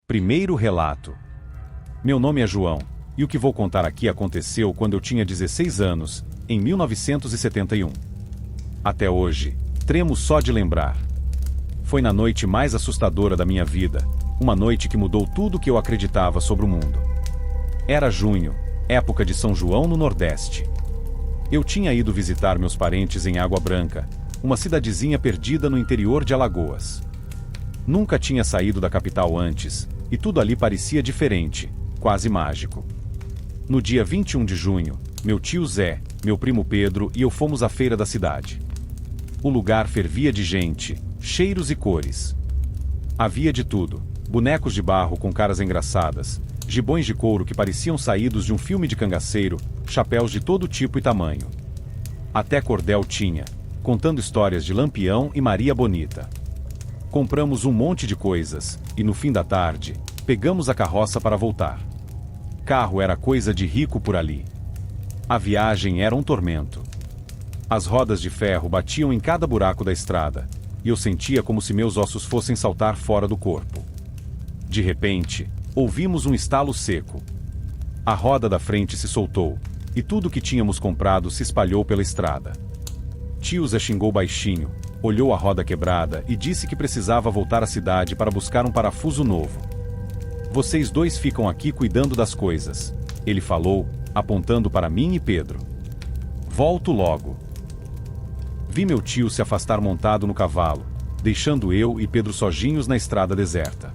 Primeiro relato. Meu nome é João, e o que vou contar aqui aconteceu quando eu tinha 16 anos, em 1971. Até hoje, tremo só de lembrar. Foi na noite mais assustadora da minha vida, uma noite que mudou tudo o que eu acreditava sobre o mundo. Era junho, época de São João no Nordeste. Eu tinha ido visitar meus parentes em Água Branca, uma cidadezinha perdida no interior de Alagoas. Nunca tinha saído da capital antes, e tudo ali parecia diferente, quase mágico. No dia 21 de junho, meu tio Zé, meu primo Pedro e eu fomos à feira da cidade. O lugar fervia de gente, cheiros e cores. Havia de tudo: bonecos de barro com caras engraçadas, gibões de couro que pareciam saídos de um filme de cangaceiro, chapéus de todo tipo e tamanho. Até cordel tinha, contando histórias de Lampião e Maria Bonita. Compramos um monte de coisas, e no fim da tarde, pegamos a carroça para voltar. Carro era coisa de rico por ali. A viagem era um tormento. As rodas de ferro batiam em cada buraco da estrada, e eu sentia como se meus ossos fossem saltar fora do corpo. De repente, ouvimos um estalo seco. A roda da frente se soltou, e tudo o que tínhamos comprado se espalhou pela estrada. Tio Zé xingou baixinho, olhou a roda quebrada e disse que precisava voltar à cidade para buscar um parafuso novo. Vocês dois ficam aqui cuidando das coisas, ele falou, apontando para mim e Pedro. Volto logo. Vi meu tio se afastar montado no cavalo, deixando eu e Pedro sozinhos na estrada deserta.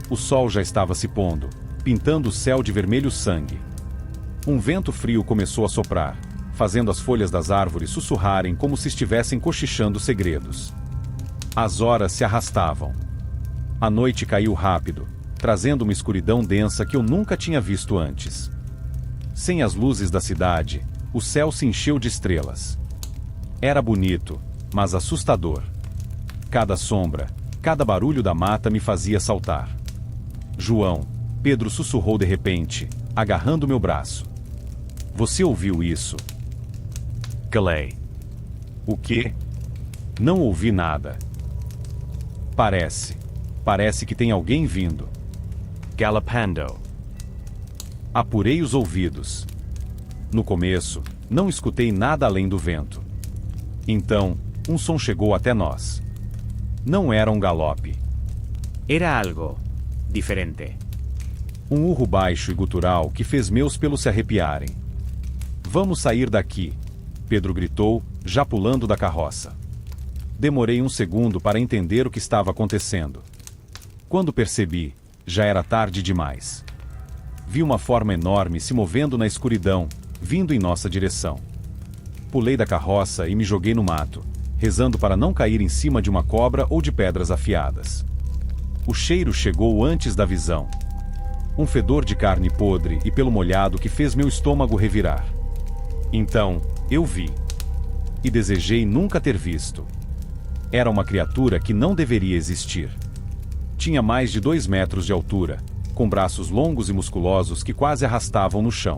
O sol já estava se pondo, pintando o céu de vermelho sangue. Um vento frio começou a soprar, fazendo as folhas das árvores sussurrarem como se estivessem cochichando segredos. As horas se arrastavam. A noite caiu rápido, trazendo uma escuridão densa que eu nunca tinha visto antes. Sem as luzes da cidade, o céu se encheu de estrelas. Era bonito, mas assustador. Cada sombra, cada barulho da mata me fazia saltar. João, Pedro sussurrou de repente, agarrando meu braço. Você ouviu isso? Calei. O quê? Não ouvi nada. Parece que tem alguém vindo. Galopando. Apurei os ouvidos. No começo, não escutei nada além do vento. Então, um som chegou até nós. Não era um galope. Era algo diferente. Um urro baixo e gutural que fez meus pelos se arrepiarem. Vamos sair daqui, Pedro gritou, já pulando da carroça. Demorei um segundo para entender o que estava acontecendo. Quando percebi, já era tarde demais. Vi uma forma enorme se movendo na escuridão, vindo em nossa direção. Pulei da carroça e me joguei no mato, rezando para não cair em cima de uma cobra ou de pedras afiadas. O cheiro chegou antes da visão. Um fedor de carne podre e pelo molhado que fez meu estômago revirar. Então, eu vi. E desejei nunca ter visto. Era uma criatura que não deveria existir. Tinha mais de 2 metros de altura, com braços longos e musculosos que quase arrastavam no chão.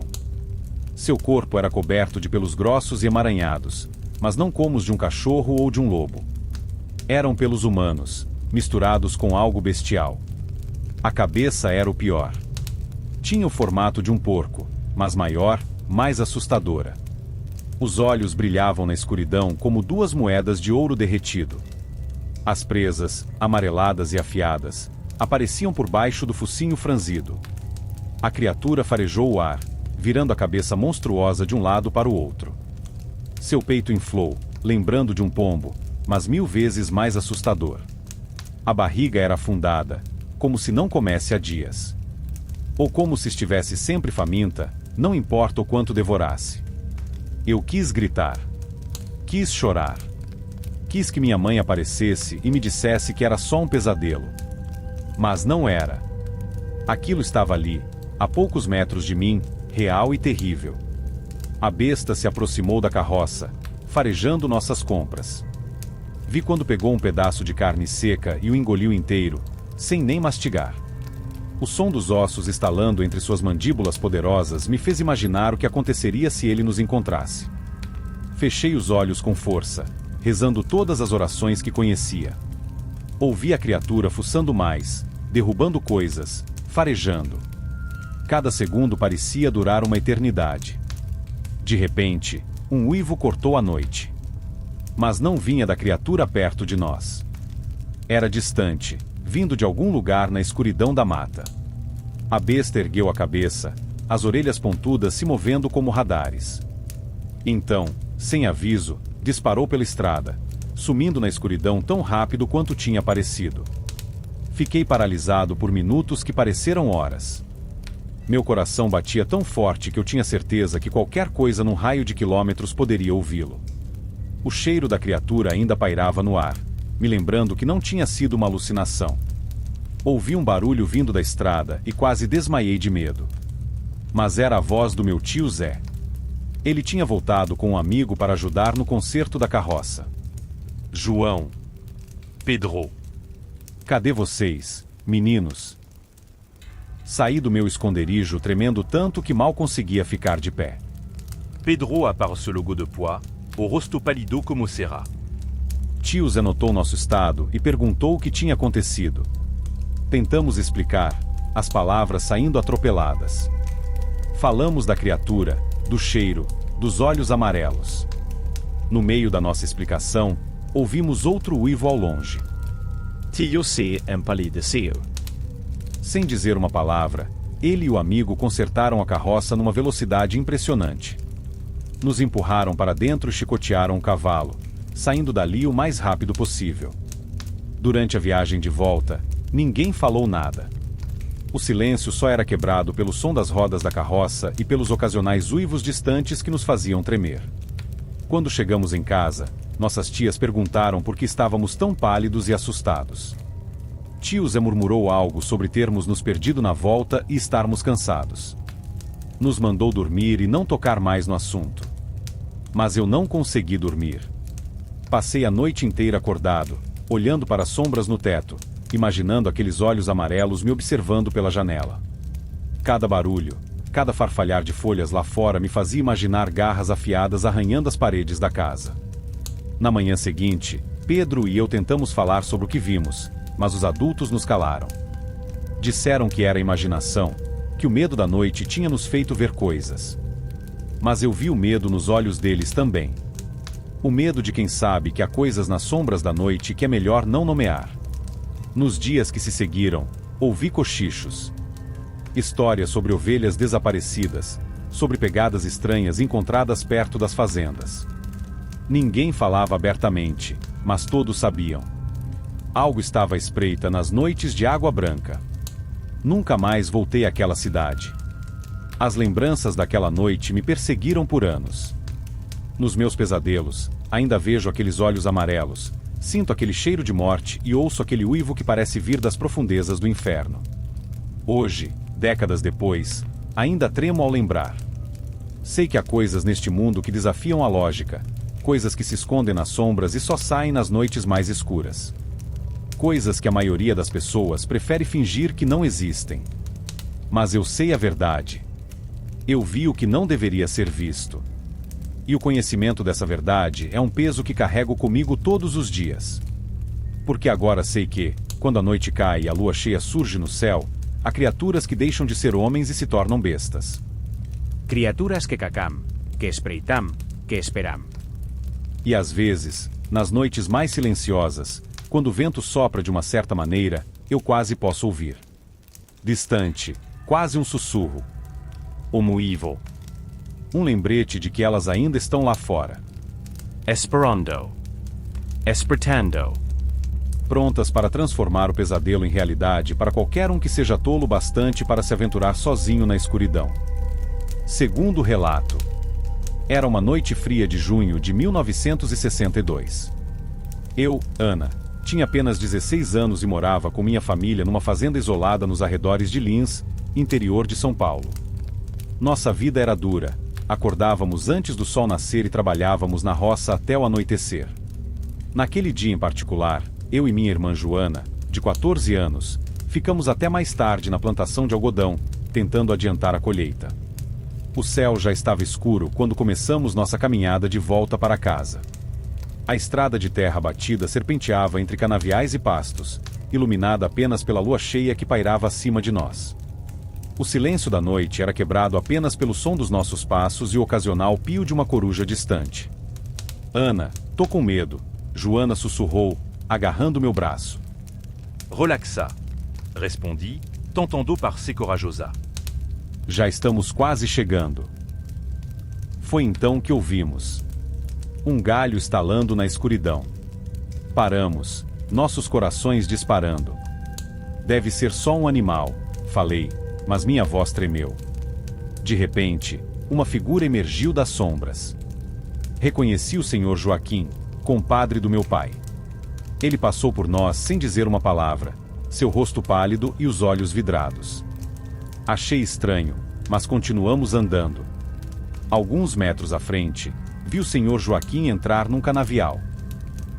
Seu corpo era coberto de pelos grossos e emaranhados, mas não como os de um cachorro ou de um lobo. Eram pelos humanos, misturados com algo bestial. A cabeça era o pior. Tinha o formato de um porco, mas maior, mais assustadora. Os olhos brilhavam na escuridão como 2 moedas de ouro derretido. As presas, amareladas e afiadas, apareciam por baixo do focinho franzido. A criatura farejou o ar, virando a cabeça monstruosa de um lado para o outro. Seu peito inflou, lembrando de um pombo, mas 1000 vezes mais assustador. A barriga era afundada, como se não comesse há dias. Ou como se estivesse sempre faminta, não importa o quanto devorasse. Eu quis gritar. Quis chorar. Quis que minha mãe aparecesse e me dissesse que era só um pesadelo. Mas não era. Aquilo estava ali, a poucos metros de mim, real e terrível. A besta se aproximou da carroça, farejando nossas compras. Vi quando pegou um pedaço de carne seca e o engoliu inteiro, sem nem mastigar. O som dos ossos estalando entre suas mandíbulas poderosas me fez imaginar o que aconteceria se ele nos encontrasse. Fechei os olhos com força, rezando todas as orações que conhecia. Ouvi a criatura fuçando mais, derrubando coisas, farejando. Cada segundo parecia durar uma eternidade. De repente, um uivo cortou a noite. Mas não vinha da criatura perto de nós. Era distante, vindo de algum lugar na escuridão da mata. A besta ergueu a cabeça, as orelhas pontudas se movendo como radares. Então, sem aviso, disparou pela estrada, sumindo na escuridão tão rápido quanto tinha parecido. Fiquei paralisado por minutos que pareceram horas. Meu coração batia tão forte que eu tinha certeza que qualquer coisa num raio de quilômetros poderia ouvi-lo. O cheiro da criatura ainda pairava no ar, me lembrando que não tinha sido uma alucinação. Ouvi um barulho vindo da estrada e quase desmaiei de medo. Mas era a voz do meu tio Zé. Ele tinha voltado com um amigo para ajudar no conserto da carroça. João. Pedro. Cadê vocês, meninos? Saí do meu esconderijo tremendo tanto que mal conseguia ficar de pé. Pedro a par ce logo de poids, au rosto pálido como será. Tio Zé notou nosso estado e perguntou o que tinha acontecido. Tentamos explicar, as palavras saindo atropeladas. Falamos da criatura, do cheiro, dos olhos amarelos. No meio da nossa explicação, ouvimos outro uivo ao longe. Tio C empalideceu. Sem dizer uma palavra, ele e o amigo consertaram a carroça numa velocidade impressionante. Nos empurraram para dentro e chicotearam o cavalo, saindo dali o mais rápido possível. Durante a viagem de volta, ninguém falou nada. O silêncio só era quebrado pelo som das rodas da carroça e pelos ocasionais uivos distantes que nos faziam tremer. Quando chegamos em casa, nossas tias perguntaram por que estávamos tão pálidos e assustados. Tio Zé murmurou algo sobre termos nos perdido na volta e estarmos cansados. Nos mandou dormir e não tocar mais no assunto. Mas eu não consegui dormir. Passei a noite inteira acordado, olhando para as sombras no teto, imaginando aqueles olhos amarelos me observando pela janela. Cada barulho, cada farfalhar de folhas lá fora me fazia imaginar garras afiadas arranhando as paredes da casa. Na manhã seguinte, Pedro e eu tentamos falar sobre o que vimos, mas os adultos nos calaram. Disseram que era imaginação, que o medo da noite tinha nos feito ver coisas. Mas eu vi o medo nos olhos deles também. O medo de quem sabe que há coisas nas sombras da noite que é melhor não nomear. Nos dias que se seguiram, ouvi cochichos. Histórias sobre ovelhas desaparecidas, sobre pegadas estranhas encontradas perto das fazendas. Ninguém falava abertamente, mas todos sabiam. Algo estava à espreita nas noites de Água Branca. Nunca mais voltei àquela cidade. As lembranças daquela noite me perseguiram por anos. Nos meus pesadelos, ainda vejo aqueles olhos amarelos, sinto aquele cheiro de morte e ouço aquele uivo que parece vir das profundezas do inferno. Hoje, décadas depois, ainda tremo ao lembrar. Sei que há coisas neste mundo que desafiam a lógica, coisas que se escondem nas sombras e só saem nas noites mais escuras. Coisas que a maioria das pessoas prefere fingir que não existem. Mas eu sei a verdade. Eu vi o que não deveria ser visto. E o conhecimento dessa verdade é um peso que carrego comigo todos os dias. Porque agora sei que, quando a noite cai e a lua cheia surge no céu, há criaturas que deixam de ser homens e se tornam bestas. Criaturas que cacam, que espreitam, que esperam. E às vezes, nas noites mais silenciosas, quando o vento sopra de uma certa maneira, eu quase posso ouvir. Distante, quase um sussurro. Homo evil. Um lembrete de que elas ainda estão lá fora. Esperando. Espertando. Prontas para transformar o pesadelo em realidade para qualquer um que seja tolo bastante para se aventurar sozinho na escuridão. Segundo relato. Era uma noite fria de junho de 1962. Eu, Ana, tinha apenas 16 anos e morava com minha família numa fazenda isolada nos arredores de Lins, interior de São Paulo. Nossa vida era dura. Acordávamos antes do sol nascer e trabalhávamos na roça até o anoitecer. Naquele dia em particular, eu e minha irmã Joana, de 14 anos, ficamos até mais tarde na plantação de algodão, tentando adiantar a colheita. O céu já estava escuro quando começamos nossa caminhada de volta para casa. A estrada de terra batida serpenteava entre canaviais e pastos, iluminada apenas pela lua cheia que pairava acima de nós. O silêncio da noite era quebrado apenas pelo som dos nossos passos e o ocasional pio de uma coruja distante. Ana, tô com medo, Joana sussurrou, agarrando meu braço. Relaxa, respondi, tentando parecer corajosa. Já estamos quase chegando. Foi então que ouvimos um galho estalando na escuridão. Paramos, nossos corações disparando. Deve ser só um animal, falei, mas minha voz tremeu. De repente, uma figura emergiu das sombras. Reconheci o Sr. Joaquim, compadre do meu pai. Ele passou por nós sem dizer uma palavra, seu rosto pálido e os olhos vidrados. Achei estranho, mas continuamos andando. Alguns metros à frente, vi o Sr. Joaquim entrar num canavial.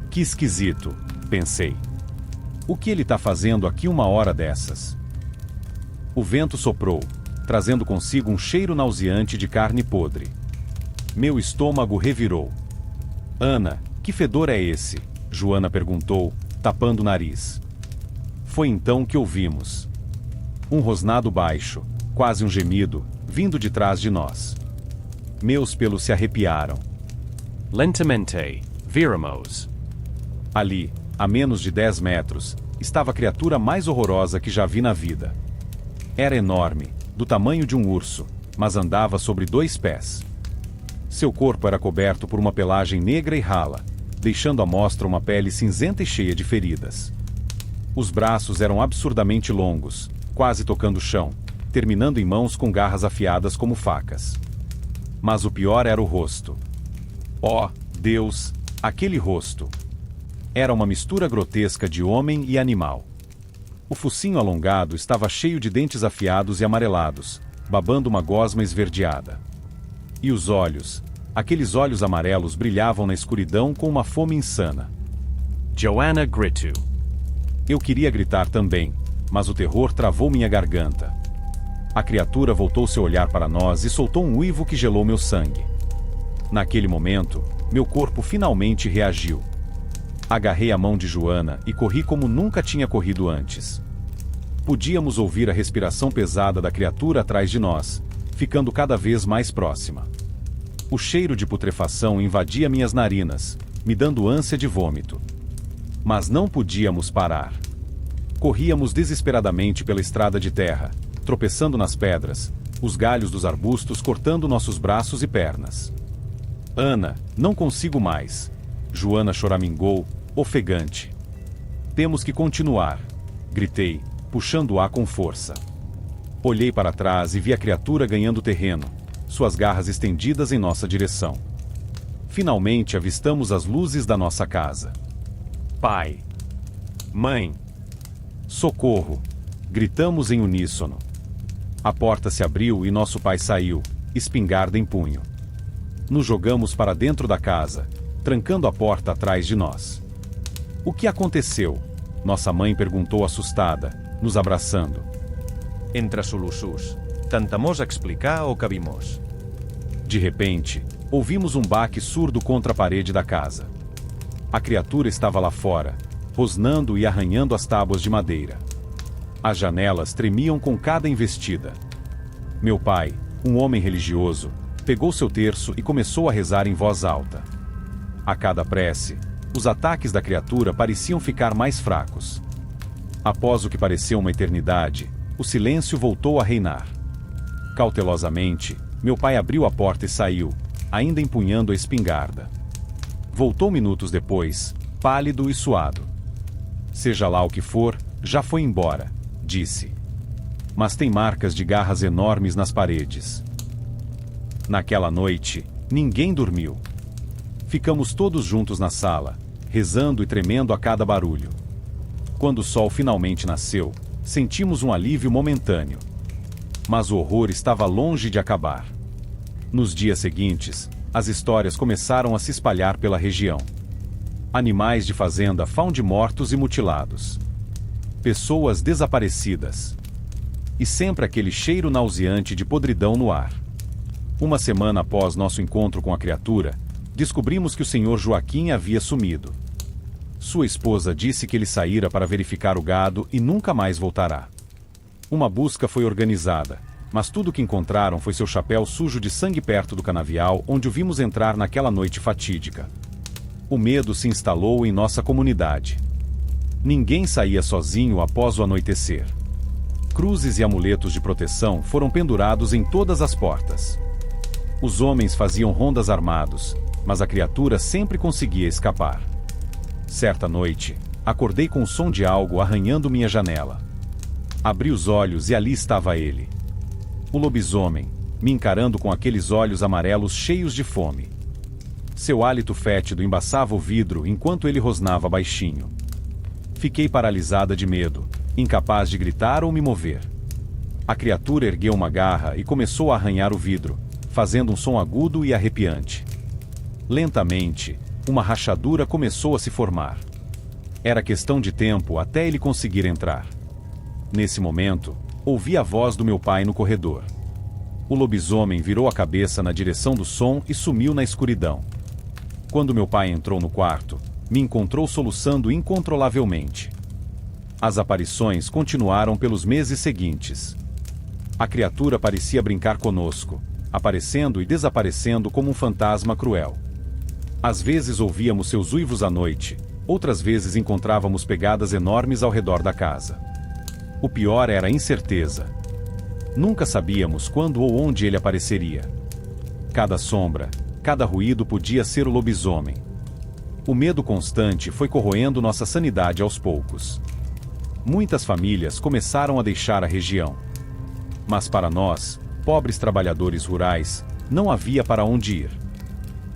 Que esquisito, pensei. O que ele está fazendo aqui uma hora dessas? O vento soprou, trazendo consigo um cheiro nauseante de carne podre. Meu estômago revirou. Ana, que fedor é esse? Joana perguntou, tapando o nariz. Foi então que ouvimos um rosnado baixo, quase um gemido, vindo de trás de nós. Meus pelos se arrepiaram. Lentamente, viramos. Ali, a menos de 10 metros, estava a criatura mais horrorosa que já vi na vida. Era enorme, do tamanho de um urso, mas andava sobre 2 pés. Seu corpo era coberto por uma pelagem negra e rala, deixando à mostra uma pele cinzenta e cheia de feridas. Os braços eram absurdamente longos, quase tocando o chão, terminando em mãos com garras afiadas como facas. Mas o pior era o rosto. Oh, Deus, aquele rosto! Era uma mistura grotesca de homem e animal. O focinho alongado estava cheio de dentes afiados e amarelados, babando uma gosma esverdeada. E os olhos, aqueles olhos amarelos brilhavam na escuridão com uma fome insana. Joanna gritou. Eu queria gritar também, mas o terror travou minha garganta. A criatura voltou seu olhar para nós e soltou um uivo que gelou meu sangue. Naquele momento, meu corpo finalmente reagiu. Agarrei a mão de Joana e corri como nunca tinha corrido antes. Podíamos ouvir a respiração pesada da criatura atrás de nós, ficando cada vez mais próxima. O cheiro de putrefação invadia minhas narinas, me dando ânsia de vômito. Mas não podíamos parar. Corríamos desesperadamente pela estrada de terra, tropeçando nas pedras, os galhos dos arbustos cortando nossos braços e pernas. Ana, não consigo mais. Joana choramingou, ofegante. Temos que continuar, gritei, puxando-a com força. Olhei para trás e vi a criatura ganhando terreno, suas garras estendidas em nossa direção. Finalmente avistamos as luzes da nossa casa. Pai. Mãe. Socorro! Gritamos em uníssono. A porta se abriu e nosso pai saiu, espingarda em punho. Nos jogamos para dentro da casa, trancando a porta atrás de nós. O que aconteceu? Nossa mãe perguntou assustada, nos abraçando. Entre soluços, tentamos explicar o que vimos. De repente, ouvimos um baque surdo contra a parede da casa. A criatura estava lá fora, rosnando e arranhando as tábuas de madeira. As janelas tremiam com cada investida. Meu pai, um homem religioso, pegou seu terço e começou a rezar em voz alta. A cada prece, os ataques da criatura pareciam ficar mais fracos. Após o que pareceu uma eternidade, o silêncio voltou a reinar. Cautelosamente, meu pai abriu a porta e saiu, ainda empunhando a espingarda. Voltou minutos depois, pálido e suado. Seja lá o que for, já foi embora, disse. Mas tem marcas de garras enormes nas paredes. Naquela noite, ninguém dormiu. Ficamos todos juntos na sala, rezando e tremendo a cada barulho. Quando o sol finalmente nasceu, sentimos um alívio momentâneo. Mas o horror estava longe de acabar. Nos dias seguintes, as histórias começaram a se espalhar pela região. Animais de fazenda found mortos e mutilados. Pessoas desaparecidas. E sempre aquele cheiro nauseante de podridão no ar. Uma semana após nosso encontro com a criatura, descobrimos que o Sr. Joaquim havia sumido. Sua esposa disse que ele saíra para verificar o gado e nunca mais voltará. Uma busca foi organizada, mas tudo que encontraram foi seu chapéu sujo de sangue perto do canavial onde o vimos entrar naquela noite fatídica. O medo se instalou em nossa comunidade. Ninguém saía sozinho após o anoitecer. Cruzes e amuletos de proteção foram pendurados em todas as portas. Os homens faziam rondas armados, mas a criatura sempre conseguia escapar. Certa noite, acordei com o som de algo arranhando minha janela. Abri os olhos e ali estava ele. O lobisomem, me encarando com aqueles olhos amarelos cheios de fome. Seu hálito fétido embaçava o vidro enquanto ele rosnava baixinho. Fiquei paralisada de medo, incapaz de gritar ou me mover. A criatura ergueu uma garra e começou a arranhar o vidro, fazendo um som agudo e arrepiante. Lentamente, uma rachadura começou a se formar. Era questão de tempo até ele conseguir entrar. Nesse momento, ouvi a voz do meu pai no corredor. O lobisomem virou a cabeça na direção do som e sumiu na escuridão. Quando meu pai entrou no quarto, me encontrou soluçando incontrolavelmente. As aparições continuaram pelos meses seguintes. A criatura parecia brincar conosco, aparecendo e desaparecendo como um fantasma cruel. Às vezes ouvíamos seus uivos à noite, outras vezes encontrávamos pegadas enormes ao redor da casa. O pior era a incerteza. Nunca sabíamos quando ou onde ele apareceria. Cada sombra, cada ruído podia ser o lobisomem. O medo constante foi corroendo nossa sanidade aos poucos. Muitas famílias começaram a deixar a região. Mas para nós, pobres trabalhadores rurais, não havia para onde ir.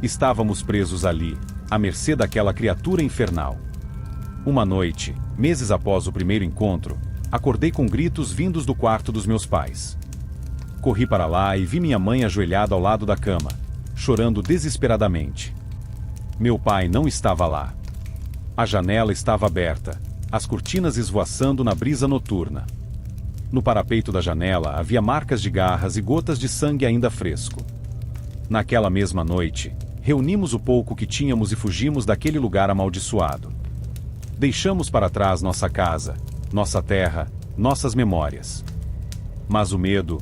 Estávamos presos ali, à mercê daquela criatura infernal. Uma noite, meses após o primeiro encontro, acordei com gritos vindos do quarto dos meus pais. Corri para lá e vi minha mãe ajoelhada ao lado da cama, chorando desesperadamente. Meu pai não estava lá. A janela estava aberta, as cortinas esvoaçando na brisa noturna. No parapeito da janela havia marcas de garras e gotas de sangue ainda fresco. Naquela mesma noite, reunimos o pouco que tínhamos e fugimos daquele lugar amaldiçoado. Deixamos para trás nossa casa, nossa terra, nossas memórias. Mas o medo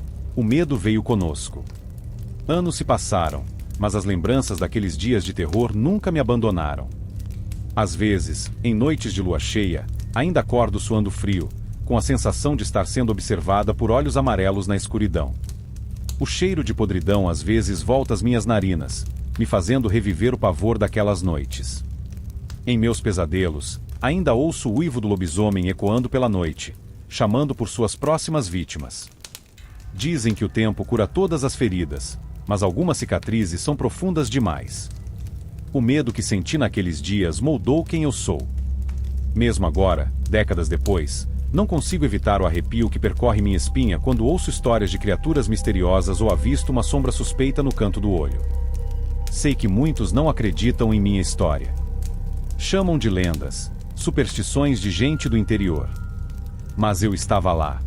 veio conosco. Anos se passaram, mas as lembranças daqueles dias de terror nunca me abandonaram. Às vezes, em noites de lua cheia, ainda acordo suando frio, com a sensação de estar sendo observada por olhos amarelos na escuridão. O cheiro de podridão às vezes volta às minhas narinas, me fazendo reviver o pavor daquelas noites. Em meus pesadelos, ainda ouço o uivo do lobisomem ecoando pela noite, chamando por suas próximas vítimas. Dizem que o tempo cura todas as feridas, mas algumas cicatrizes são profundas demais. O medo que senti naqueles dias moldou quem eu sou. Mesmo agora, décadas depois, não consigo evitar o arrepio que percorre minha espinha quando ouço histórias de criaturas misteriosas ou avisto uma sombra suspeita no canto do olho. Sei que muitos não acreditam em minha história. Chamam de lendas, superstições de gente do interior. Mas eu estava lá.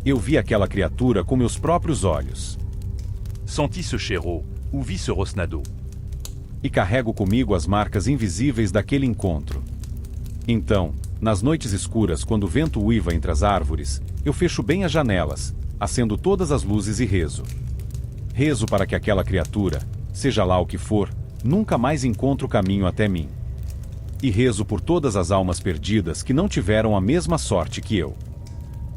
Eu vi aquela criatura com meus próprios olhos. Senti ce cheireau, ou vi ce rosnado. E carrego comigo as marcas invisíveis daquele encontro. Então, nas noites escuras, quando o vento uiva entre as árvores, eu fecho bem as janelas, acendo todas as luzes e rezo. Rezo para que aquela criatura, seja lá o que for, nunca mais encontre o caminho até mim. E rezo por todas as almas perdidas que não tiveram a mesma sorte que eu.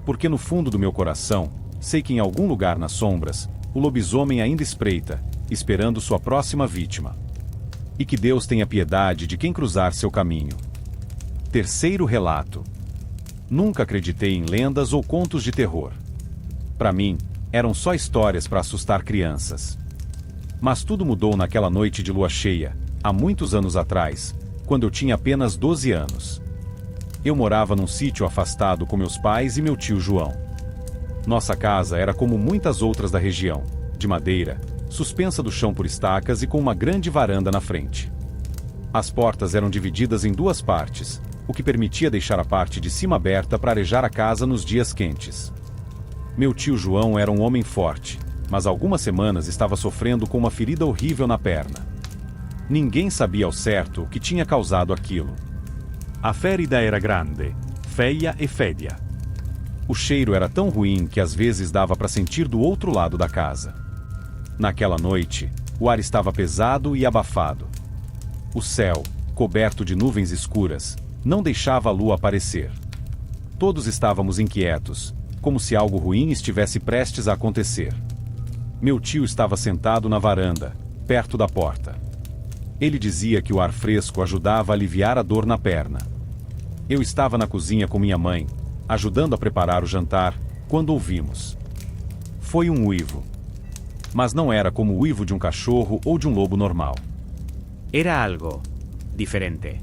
Porque no fundo do meu coração, sei que em algum lugar nas sombras, o lobisomem ainda espreita, esperando sua próxima vítima. E que Deus tenha piedade de quem cruzar seu caminho. Terceiro relato. Nunca acreditei em lendas ou contos de terror. Para mim, eram só histórias para assustar crianças. Mas tudo mudou naquela noite de lua cheia, há muitos anos atrás, quando eu tinha apenas 12 anos. Eu morava num sítio afastado com meus pais e meu tio João. Nossa casa era como muitas outras da região, de madeira, suspensa do chão por estacas e com uma grande varanda na frente. As portas eram divididas em duas partes, o que permitia deixar a parte de cima aberta para arejar a casa nos dias quentes. Meu tio João era um homem forte, mas há algumas semanas estava sofrendo com uma ferida horrível na perna. Ninguém sabia ao certo o que tinha causado aquilo. A ferida era grande, feia e fédia. O cheiro era tão ruim que às vezes dava para sentir do outro lado da casa. Naquela noite, o ar estava pesado e abafado. O céu, coberto de nuvens escuras, não deixava a lua aparecer. Todos estávamos inquietos, como se algo ruim estivesse prestes a acontecer. Meu tio estava sentado na varanda, perto da porta. Ele dizia que o ar fresco ajudava a aliviar a dor na perna. Eu estava na cozinha com minha mãe, ajudando a preparar o jantar, quando ouvimos. Foi um uivo. Mas não era como o uivo de um cachorro ou de um lobo normal. Era algo diferente.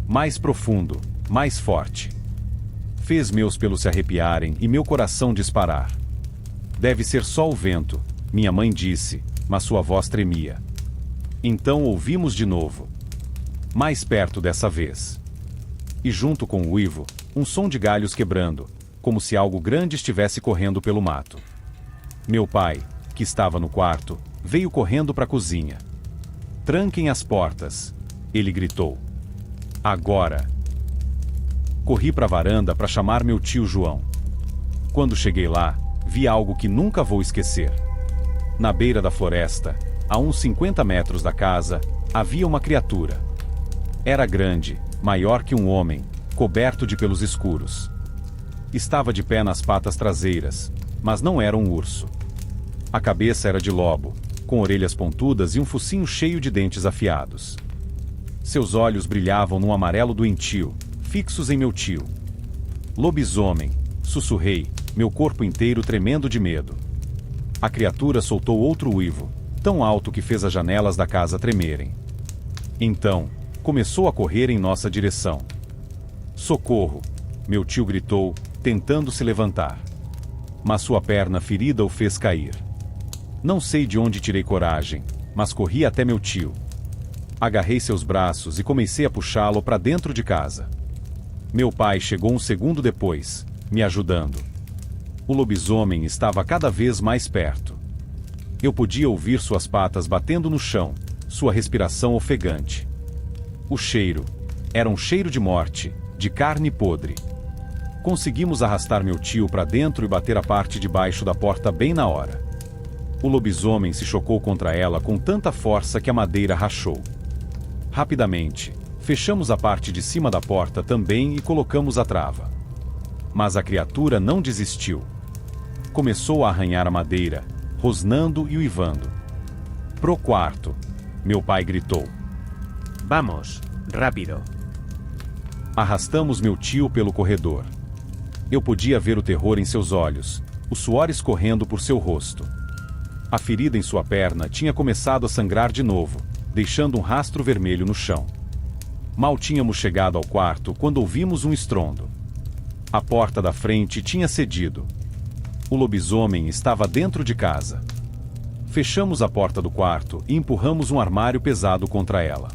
Mais profundo, mais forte. Fez meus pelos se arrepiarem e meu coração disparar. Deve ser só o vento, minha mãe disse, mas sua voz tremia. Então ouvimos de novo. Mais perto dessa vez. E junto com o uivo, um som de galhos quebrando, como se algo grande estivesse correndo pelo mato. Meu pai, que estava no quarto, veio correndo para a cozinha. Tranquem as portas, ele gritou. Agora. Corri para a varanda para chamar meu tio João. Quando cheguei lá, vi algo que nunca vou esquecer. Na beira da floresta, a uns 50 metros da casa, havia uma criatura. Era grande, maior que um homem, coberto de pelos escuros. Estava de pé nas patas traseiras, mas não era um urso. A cabeça era de lobo, com orelhas pontudas e um focinho cheio de dentes afiados. Seus olhos brilhavam num amarelo doentio, fixos em meu tio. Lobisomem, sussurrei, meu corpo inteiro tremendo de medo. A criatura soltou outro uivo, tão alto que fez as janelas da casa tremerem. Então, começou a correr em nossa direção. Socorro! Meu tio gritou, tentando se levantar. Mas sua perna ferida o fez cair. Não sei de onde tirei coragem, mas corri até meu tio. Agarrei seus braços e comecei a puxá-lo para dentro de casa. Meu pai chegou um segundo depois, me ajudando. O lobisomem estava cada vez mais perto. Eu podia ouvir suas patas batendo no chão, sua respiração ofegante. O cheiro era um cheiro de morte, de carne podre. Conseguimos arrastar meu tio para dentro e bater a parte de baixo da porta bem na hora. O lobisomem se chocou contra ela com tanta força que a madeira rachou. Rapidamente, fechamos a parte de cima da porta também e colocamos a trava. Mas a criatura não desistiu. Começou a arranhar a madeira, rosnando e uivando. Pro quarto, meu pai gritou. Vamos, rápido. Arrastamos meu tio pelo corredor. Eu podia ver o terror em seus olhos, o suor escorrendo por seu rosto. A ferida em sua perna tinha começado a sangrar de novo, deixando um rastro vermelho no chão. Mal tínhamos chegado ao quarto quando ouvimos um estrondo. A porta da frente tinha cedido. O lobisomem estava dentro de casa. Fechamos a porta do quarto e empurramos um armário pesado contra ela.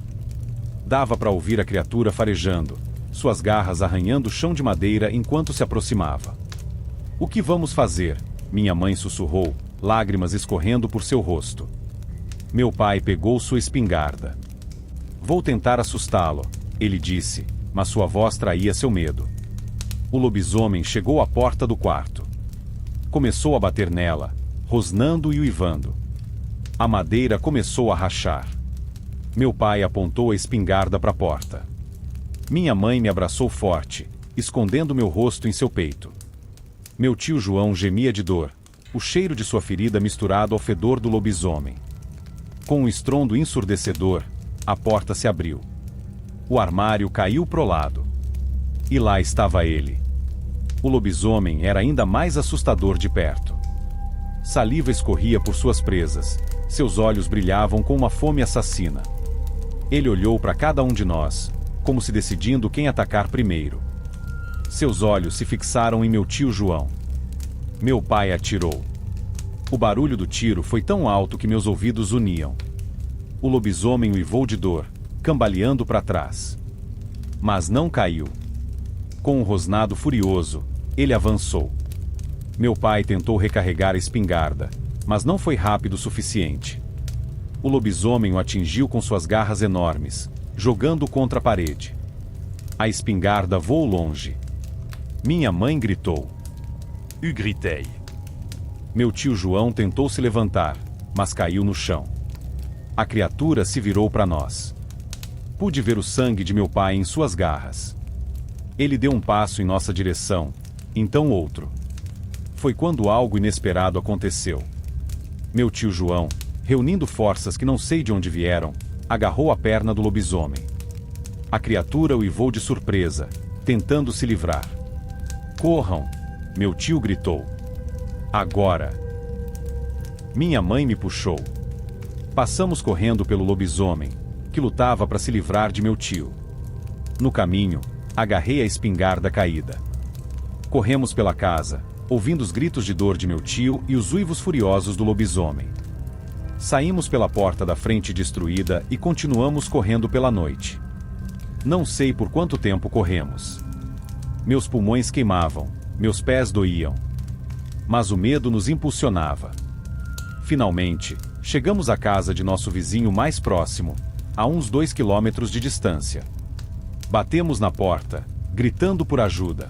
Dava para ouvir a criatura farejando, suas garras arranhando o chão de madeira enquanto se aproximava. O que vamos fazer? Minha mãe sussurrou, lágrimas escorrendo por seu rosto. Meu pai pegou sua espingarda. Vou tentar assustá-lo, ele disse, mas sua voz traía seu medo. O lobisomem chegou à porta do quarto. Começou a bater nela, rosnando e uivando. A madeira começou a rachar. Meu pai apontou a espingarda para a porta. Minha mãe me abraçou forte, escondendo meu rosto em seu peito. Meu tio João gemia de dor, o cheiro de sua ferida misturado ao fedor do lobisomem. Com um estrondo ensurdecedor, a porta se abriu. O armário caiu pro lado. E lá estava ele. O lobisomem era ainda mais assustador de perto. Saliva escorria por suas presas, seus olhos brilhavam com uma fome assassina. Ele olhou para cada um de nós, como se decidindo quem atacar primeiro. Seus olhos se fixaram em meu tio João. Meu pai atirou. O barulho do tiro foi tão alto que meus ouvidos uniam. O lobisomem uivou de dor, cambaleando para trás. Mas não caiu. Com um rosnado furioso, ele avançou. Meu pai tentou recarregar a espingarda, mas não foi rápido o suficiente. O lobisomem o atingiu com suas garras enormes, jogando-o contra a parede. A espingarda voou longe. Minha mãe gritou. Eu gritei. Meu tio João tentou se levantar, mas caiu no chão. A criatura se virou para nós. Pude ver o sangue de meu pai em suas garras. Ele deu um passo em nossa direção, então outro. Foi quando algo inesperado aconteceu. Meu tio João, reunindo forças que não sei de onde vieram, agarrou a perna do lobisomem. A criatura uivou de surpresa, tentando se livrar. Corram! Meu tio gritou. Agora! Minha mãe me puxou. Passamos correndo pelo lobisomem, que lutava para se livrar de meu tio. No caminho, agarrei a espingarda caída. Corremos pela casa, ouvindo os gritos de dor de meu tio e os uivos furiosos do lobisomem. Saímos pela porta da frente destruída e continuamos correndo pela noite. Não sei por quanto tempo corremos. Meus pulmões queimavam, meus pés doíam. Mas o medo nos impulsionava. Finalmente, chegamos à casa de nosso vizinho mais próximo, a uns 2 quilômetros de distância. Batemos na porta, gritando por ajuda.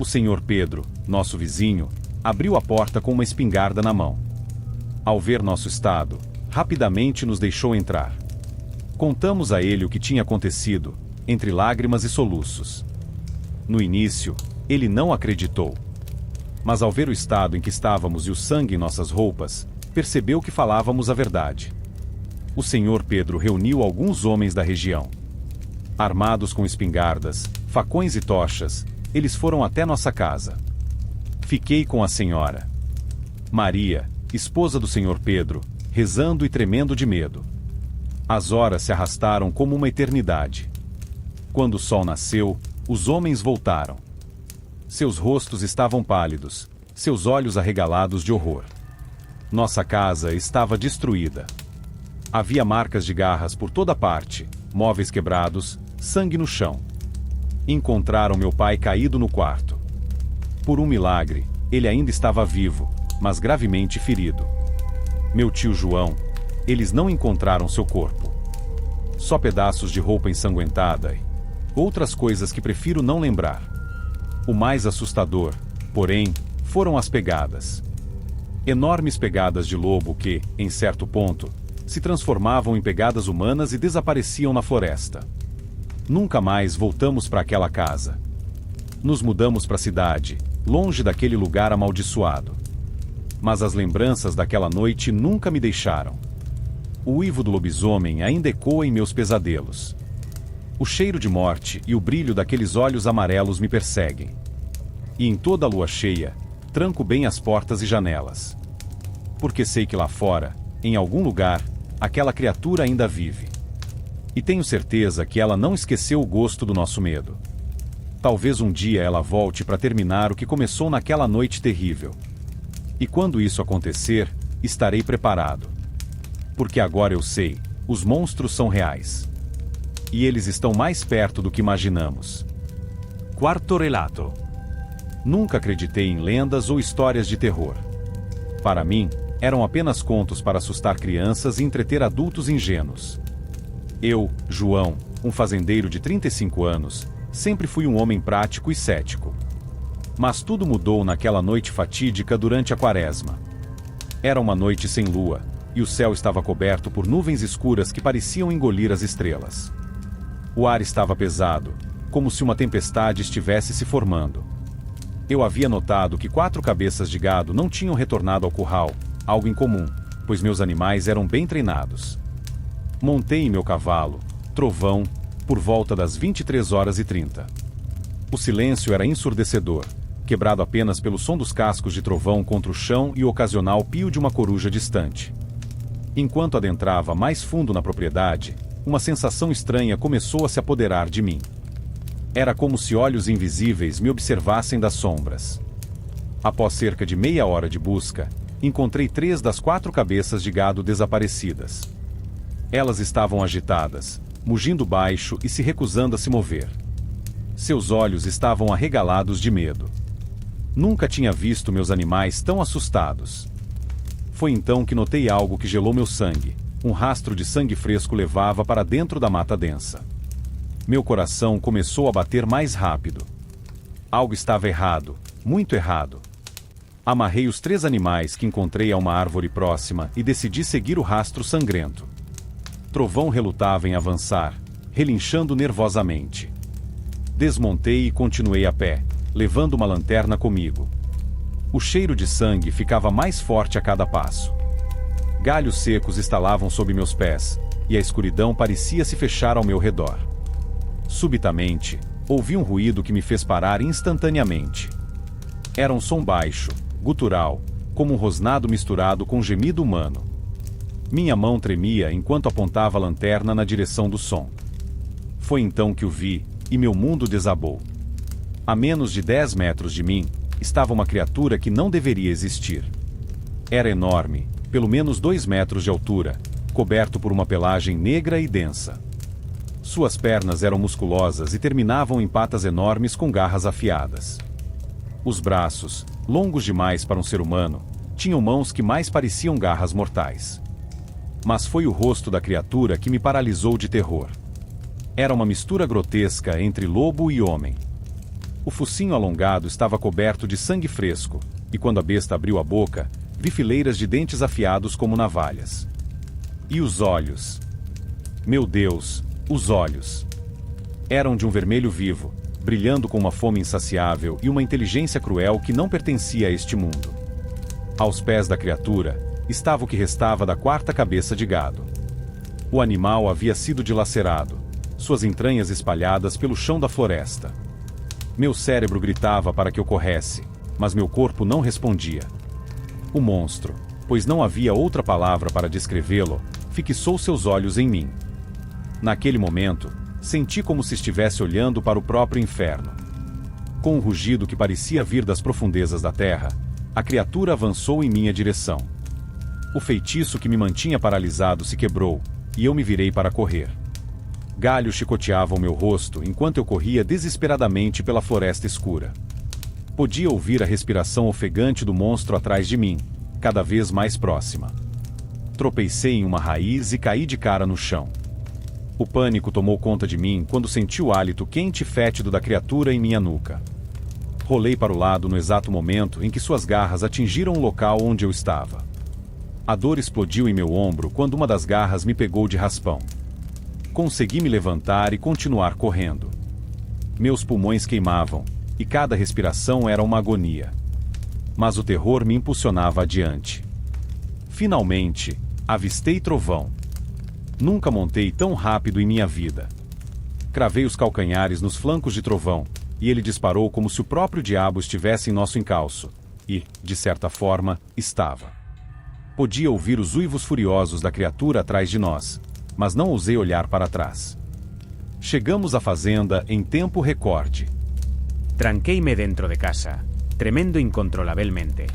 O senhor Pedro, nosso vizinho, abriu a porta com uma espingarda na mão. Ao ver nosso estado, rapidamente nos deixou entrar. Contamos a ele o que tinha acontecido, entre lágrimas e soluços. No início, ele não acreditou. Mas ao ver o estado em que estávamos e o sangue em nossas roupas, percebeu que falávamos a verdade. O senhor Pedro reuniu alguns homens da região. Armados com espingardas, facões e tochas, eles foram até nossa casa. Fiquei com a senhora Maria, esposa do senhor Pedro, rezando e tremendo de medo. As horas se arrastaram como uma eternidade. Quando o sol nasceu, os homens voltaram. Seus rostos estavam pálidos, seus olhos arregalados de horror. Nossa casa estava destruída. Havia marcas de garras por toda parte, móveis quebrados, sangue no chão. Encontraram meu pai caído no quarto. Por um milagre, ele ainda estava vivo, mas gravemente ferido. Meu tio João, eles não encontraram seu corpo. Só pedaços de roupa ensanguentada e outras coisas que prefiro não lembrar. O mais assustador, porém, foram as pegadas. Enormes pegadas de lobo que, em certo ponto, se transformavam em pegadas humanas e desapareciam na floresta. Nunca mais voltamos para aquela casa. Nos mudamos para a cidade, longe daquele lugar amaldiçoado. Mas as lembranças daquela noite nunca me deixaram. O uivo do lobisomem ainda ecoa em meus pesadelos. O cheiro de morte e o brilho daqueles olhos amarelos me perseguem. E em toda a lua cheia, tranco bem as portas e janelas. Porque sei que lá fora, em algum lugar, aquela criatura ainda vive. E tenho certeza que ela não esqueceu o gosto do nosso medo. Talvez um dia ela volte para terminar o que começou naquela noite terrível. E quando isso acontecer, estarei preparado. Porque agora eu sei, os monstros são reais. E eles estão mais perto do que imaginamos. Quarto relato. Nunca acreditei em lendas ou histórias de terror. Para mim, eram apenas contos para assustar crianças e entreter adultos ingênuos. Eu, João, um fazendeiro de 35 anos, sempre fui um homem prático e cético. Mas tudo mudou naquela noite fatídica durante a Quaresma. Era uma noite sem lua, e o céu estava coberto por nuvens escuras que pareciam engolir as estrelas. O ar estava pesado, como se uma tempestade estivesse se formando. Eu havia notado que 4 cabeças de gado não tinham retornado ao curral, algo incomum, pois meus animais eram bem treinados. Montei em meu cavalo, Trovão, por volta das 23h30. O silêncio era ensurdecedor, quebrado apenas pelo som dos cascos de trovão contra o chão e o ocasional pio de uma coruja distante. Enquanto adentrava mais fundo na propriedade, uma sensação estranha começou a se apoderar de mim. Era como se olhos invisíveis me observassem das sombras. Após cerca de meia hora de busca, encontrei 3 das 4 cabeças de gado desaparecidas. Elas estavam agitadas, mugindo baixo e se recusando a se mover. Seus olhos estavam arregalados de medo. Nunca tinha visto meus animais tão assustados. Foi então que notei algo que gelou meu sangue. Um rastro de sangue fresco levava para dentro da mata densa. Meu coração começou a bater mais rápido. Algo estava errado, muito errado. Amarrei os 3 animais que encontrei a uma árvore próxima e decidi seguir o rastro sangrento. Trovão relutava em avançar, relinchando nervosamente. Desmontei e continuei a pé, levando uma lanterna comigo. O cheiro de sangue ficava mais forte a cada passo. Galhos secos estalavam sob meus pés, e a escuridão parecia se fechar ao meu redor. Subitamente, ouvi um ruído que me fez parar instantaneamente. Era um som baixo, gutural, como um rosnado misturado com um gemido humano. Minha mão tremia enquanto apontava a lanterna na direção do som. Foi então que o vi, e meu mundo desabou. A menos de 10 metros de mim, estava uma criatura que não deveria existir. Era enorme, pelo menos 2 metros de altura, coberto por uma pelagem negra e densa. Suas pernas eram musculosas e terminavam em patas enormes com garras afiadas. Os braços, longos demais para um ser humano, tinham mãos que mais pareciam garras mortais. Mas foi o rosto da criatura que me paralisou de terror. Era uma mistura grotesca entre lobo e homem. O focinho alongado estava coberto de sangue fresco, e quando a besta abriu a boca, vi fileiras de dentes afiados como navalhas. E os olhos? Meu Deus, os olhos! Eram de um vermelho vivo, brilhando com uma fome insaciável e uma inteligência cruel que não pertencia a este mundo. Aos pés da criatura, estava o que restava da 4ª cabeça de gado. O animal havia sido dilacerado, suas entranhas espalhadas pelo chão da floresta. Meu cérebro gritava para que eu corresse, mas meu corpo não respondia. O monstro, pois não havia outra palavra para descrevê-lo, fixou seus olhos em mim. Naquele momento, senti como se estivesse olhando para o próprio inferno. Com um rugido que parecia vir das profundezas da terra, a criatura avançou em minha direção. O feitiço que me mantinha paralisado se quebrou, e eu me virei para correr. Galhos chicoteavam meu rosto enquanto eu corria desesperadamente pela floresta escura. Podia ouvir a respiração ofegante do monstro atrás de mim, cada vez mais próxima. Tropecei em uma raiz e caí de cara no chão. O pânico tomou conta de mim quando senti o hálito quente e fétido da criatura em minha nuca. Rolei para o lado no exato momento em que suas garras atingiram o local onde eu estava. A dor explodiu em meu ombro quando uma das garras me pegou de raspão. Consegui me levantar e continuar correndo. Meus pulmões queimavam, e cada respiração era uma agonia. Mas o terror me impulsionava adiante. Finalmente, avistei Trovão. Nunca montei tão rápido em minha vida. Cravei os calcanhares nos flancos de Trovão, e ele disparou como se o próprio diabo estivesse em nosso encalço. E, de certa forma, estava. Podia ouvir os uivos furiosos da criatura atrás de nós, mas não ousei olhar para trás. Chegamos à fazenda em tempo recorde. Tranquei-me dentro de casa, tremendo incontrolavelmente.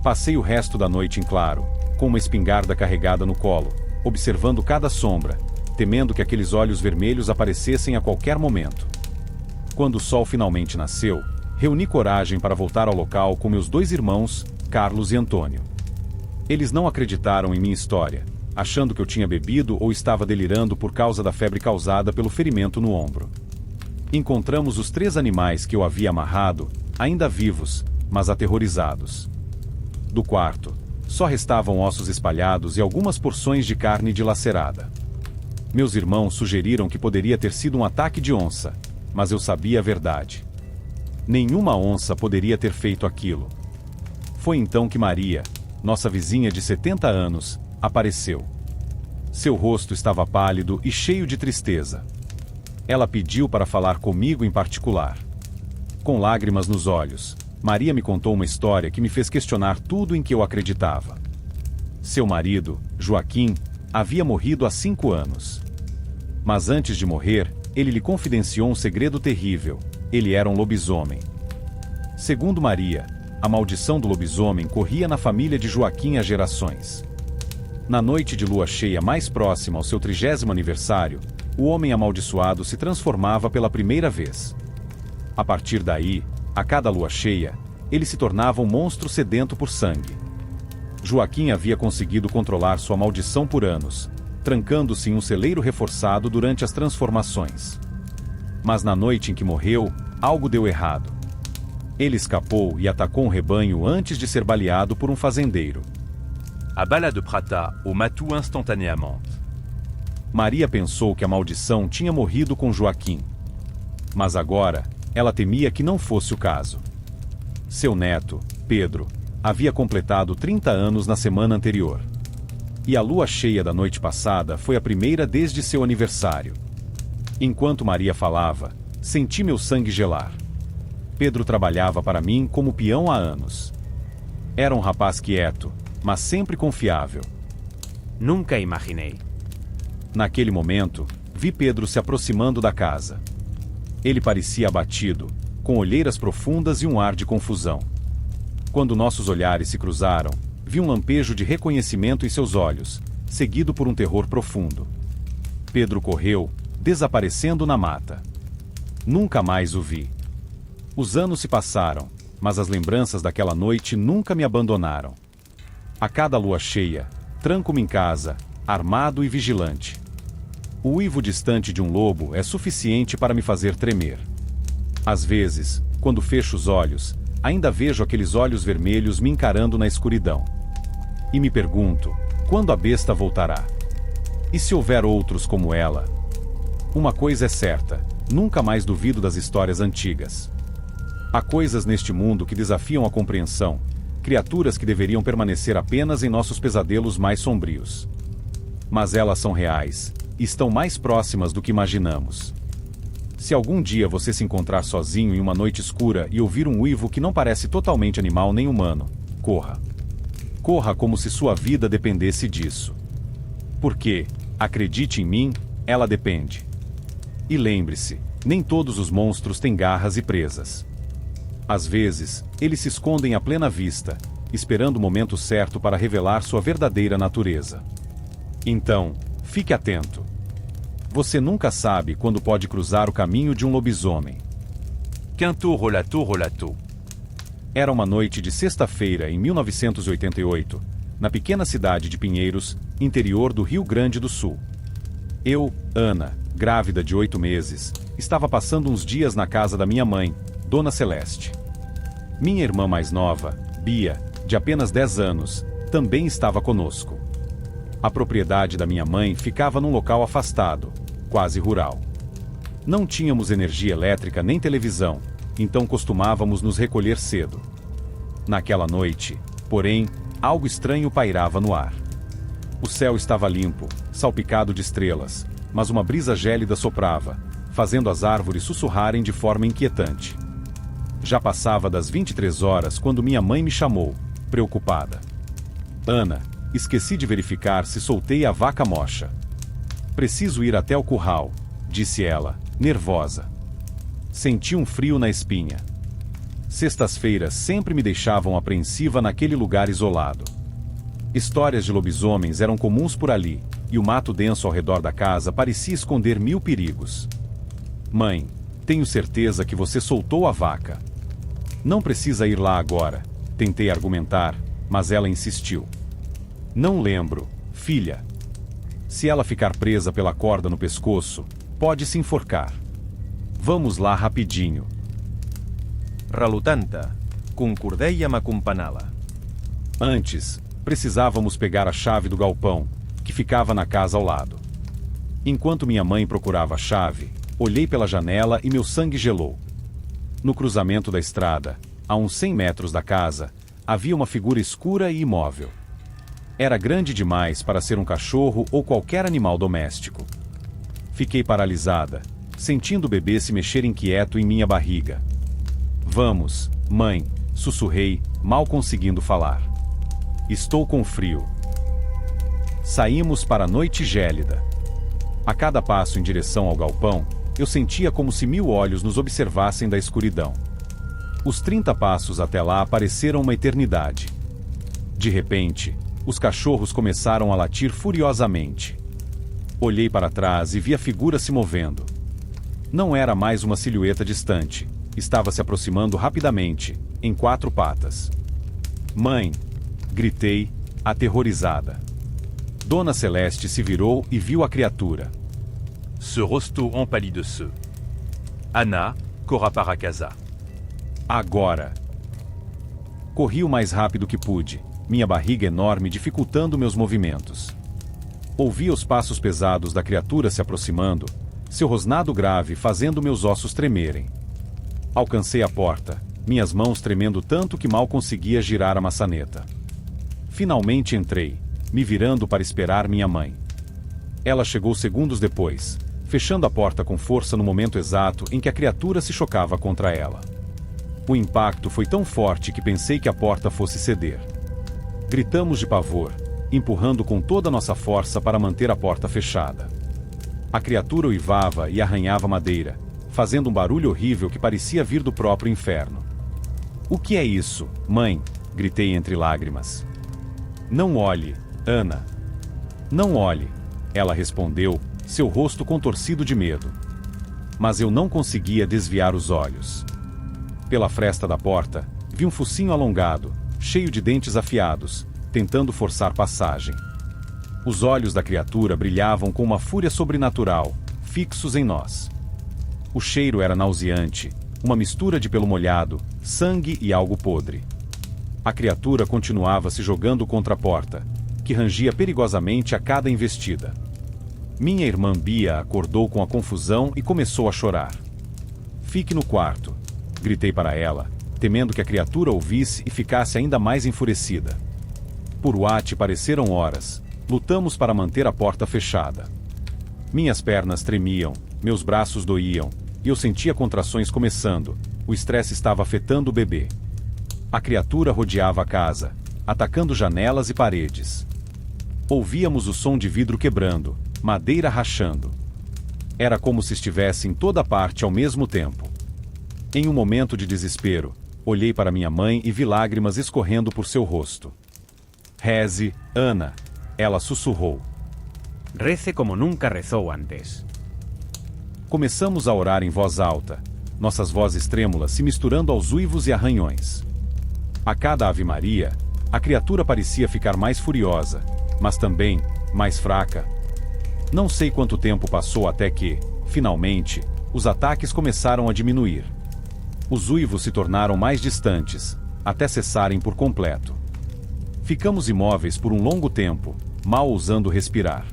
Passei o resto da noite em claro, com uma espingarda carregada no colo, observando cada sombra, temendo que aqueles olhos vermelhos aparecessem a qualquer momento. Quando o sol finalmente nasceu, reuni coragem para voltar ao local com meus 2 irmãos, Carlos e Antônio. Eles não acreditaram em minha história, achando que eu tinha bebido ou estava delirando por causa da febre causada pelo ferimento no ombro. Encontramos os 3 animais que eu havia amarrado, ainda vivos, mas aterrorizados. Do quarto, só restavam ossos espalhados e algumas porções de carne dilacerada. Meus irmãos sugeriram que poderia ter sido um ataque de onça, mas eu sabia a verdade. Nenhuma onça poderia ter feito aquilo. Foi então que Maria, nossa vizinha de 70 anos, apareceu. Seu rosto estava pálido e cheio de tristeza. Ela pediu para falar comigo em particular. Com lágrimas nos olhos, Maria me contou uma história que me fez questionar tudo em que eu acreditava. Seu marido, Joaquim, havia morrido há 5 anos. Mas antes de morrer, ele lhe confidenciou um segredo terrível: ele era um lobisomem. Segundo Maria, a maldição do lobisomem corria na família de Joaquim há gerações. Na noite de lua cheia mais próxima ao seu 30º aniversário, o homem amaldiçoado se transformava pela primeira vez. A partir daí, a cada lua cheia, ele se tornava um monstro sedento por sangue. Joaquim havia conseguido controlar sua maldição por anos, trancando-se em um celeiro reforçado durante as transformações. Mas na noite em que morreu, algo deu errado. Ele escapou e atacou um rebanho antes de ser baleado por um fazendeiro. À Bala de Prata, o matou instantanément. Maria pensou que a maldição tinha morrido com Joaquim. Mas agora, ela temia que não fosse o caso. Seu neto, Pedro, havia completado 30 anos na semana anterior. E a lua cheia da noite passada foi a primeira desde seu aniversário. Enquanto Maria falava, senti meu sangue gelar. Pedro trabalhava para mim como peão há anos. Era um rapaz quieto, mas sempre confiável. Nunca imaginei. Naquele momento, vi Pedro se aproximando da casa. Ele parecia abatido, com olheiras profundas e um ar de confusão. Quando nossos olhares se cruzaram, vi um lampejo de reconhecimento em seus olhos, seguido por um terror profundo. Pedro correu, desaparecendo na mata. Nunca mais o vi. Os anos se passaram, mas as lembranças daquela noite nunca me abandonaram. A cada lua cheia, tranco-me em casa, armado e vigilante. O uivo distante de um lobo é suficiente para me fazer tremer. Às vezes, quando fecho os olhos, ainda vejo aqueles olhos vermelhos me encarando na escuridão. E me pergunto, quando a besta voltará? E se houver outros como ela? Uma coisa é certa, nunca mais duvido das histórias antigas. Há coisas neste mundo que desafiam a compreensão, criaturas que deveriam permanecer apenas em nossos pesadelos mais sombrios. Mas elas são reais, e estão mais próximas do que imaginamos. Se algum dia você se encontrar sozinho em uma noite escura e ouvir um uivo que não parece totalmente animal nem humano, corra. Corra como se sua vida dependesse disso. Porque, acredite em mim, ela depende. E lembre-se, nem todos os monstros têm garras e presas. Às vezes, eles se escondem à plena vista, esperando o momento certo para revelar sua verdadeira natureza. Então, fique atento. Você nunca sabe quando pode cruzar o caminho de um lobisomem. Quinto relato. Era uma noite de sexta-feira em 1988, na pequena cidade de Pinheiros, interior do Rio Grande do Sul. Eu, Ana, grávida de 8 meses, estava passando uns dias na casa da minha mãe, Dona Celeste. Minha irmã mais nova, Bia, de apenas 10 anos, também estava conosco. A propriedade da minha mãe ficava num local afastado, quase rural. Não tínhamos energia elétrica nem televisão, então costumávamos nos recolher cedo. Naquela noite, porém, algo estranho pairava no ar. O céu estava limpo, salpicado de estrelas, mas uma brisa gélida soprava, fazendo as árvores sussurrarem de forma inquietante. Já passava das 23 horas quando minha mãe me chamou, preocupada. Ana, esqueci de verificar se soltei a vaca mocha. Preciso ir até o curral, disse ela, nervosa. Senti um frio na espinha. Sextas-feiras sempre me deixavam apreensiva naquele lugar isolado. Histórias de lobisomens eram comuns por ali, e o mato denso ao redor da casa parecia esconder 1000 perigos. Mãe, tenho certeza que você soltou a vaca. Não precisa ir lá agora, tentei argumentar, mas ela insistiu. Não lembro, filha. Se ela ficar presa pela corda no pescoço, pode se enforcar. Vamos lá rapidinho. Relutanta, concordei amb acompanhá-la. Antes, precisávamos pegar a chave do galpão, que ficava na casa ao lado. Enquanto minha mãe procurava a chave, olhei pela janela e meu sangue gelou. No cruzamento da estrada, a uns 100 metros da casa, havia uma figura escura e imóvel. Era grande demais para ser um cachorro ou qualquer animal doméstico. Fiquei paralisada, sentindo o bebê se mexer inquieto em minha barriga. Vamos, mãe, sussurrei, mal conseguindo falar. Estou com frio. Saímos para a noite gélida. A cada passo em direção ao galpão, eu sentia como se 1000 olhos nos observassem da escuridão. Os 30 passos até lá pareceram uma eternidade. De repente, os cachorros começaram a latir furiosamente. Olhei para trás e vi a figura se movendo. Não era mais uma silhueta distante, estava se aproximando rapidamente, em 4 patas. Mãe! Gritei, aterrorizada. Dona Celeste se virou e viu a criatura. Ce rosto empalideceu. Anna, corra para casa. Agora! Corri o mais rápido que pude, minha barriga enorme dificultando meus movimentos. Ouvi os passos pesados da criatura se aproximando, seu rosnado grave fazendo meus ossos tremerem. Alcancei a porta, minhas mãos tremendo tanto que mal conseguia girar a maçaneta. Finalmente entrei, me virando para esperar minha mãe. Ela chegou segundos depois, fechando a porta com força no momento exato em que a criatura se chocava contra ela. O impacto foi tão forte que pensei que a porta fosse ceder. Gritamos de pavor, empurrando com toda a nossa força para manter a porta fechada. A criatura uivava e arranhava madeira, fazendo um barulho horrível que parecia vir do próprio inferno. "O que é isso, mãe?" gritei entre lágrimas. "Não olhe, Ana." "Não olhe," ela respondeu, seu rosto contorcido de medo. Mas eu não conseguia desviar os olhos. Pela fresta da porta, vi um focinho alongado, cheio de dentes afiados, tentando forçar passagem. Os olhos da criatura brilhavam com uma fúria sobrenatural, fixos em nós. O cheiro era nauseante, uma mistura de pelo molhado, sangue e algo podre. A criatura continuava se jogando contra a porta, que rangia perigosamente a cada investida. Minha irmã Bia acordou com a confusão e começou a chorar. "Fique no quarto," gritei para ela, temendo que a criatura ouvisse e ficasse ainda mais enfurecida. Por Watt pareceram horas, lutamos para manter a porta fechada. Minhas pernas tremiam, meus braços doíam, e eu sentia contrações começando, o estresse estava afetando o bebê. A criatura rodeava a casa, atacando janelas e paredes. Ouvíamos o som de vidro quebrando, madeira rachando. Era como se estivesse em toda parte ao mesmo tempo. Em um momento de desespero, olhei para minha mãe e vi lágrimas escorrendo por seu rosto. "Reze, Ana," ela sussurrou. Rece como nunca rezou antes. Começamos a orar em voz alta, nossas vozes trêmulas se misturando aos uivos e arranhões. A cada Ave Maria, a criatura parecia ficar mais furiosa, mas também mais fraca. Não sei quanto tempo passou até que, finalmente, os ataques começaram a diminuir. Os uivos se tornaram mais distantes, até cessarem por completo. Ficamos imóveis por um longo tempo, mal ousando respirar.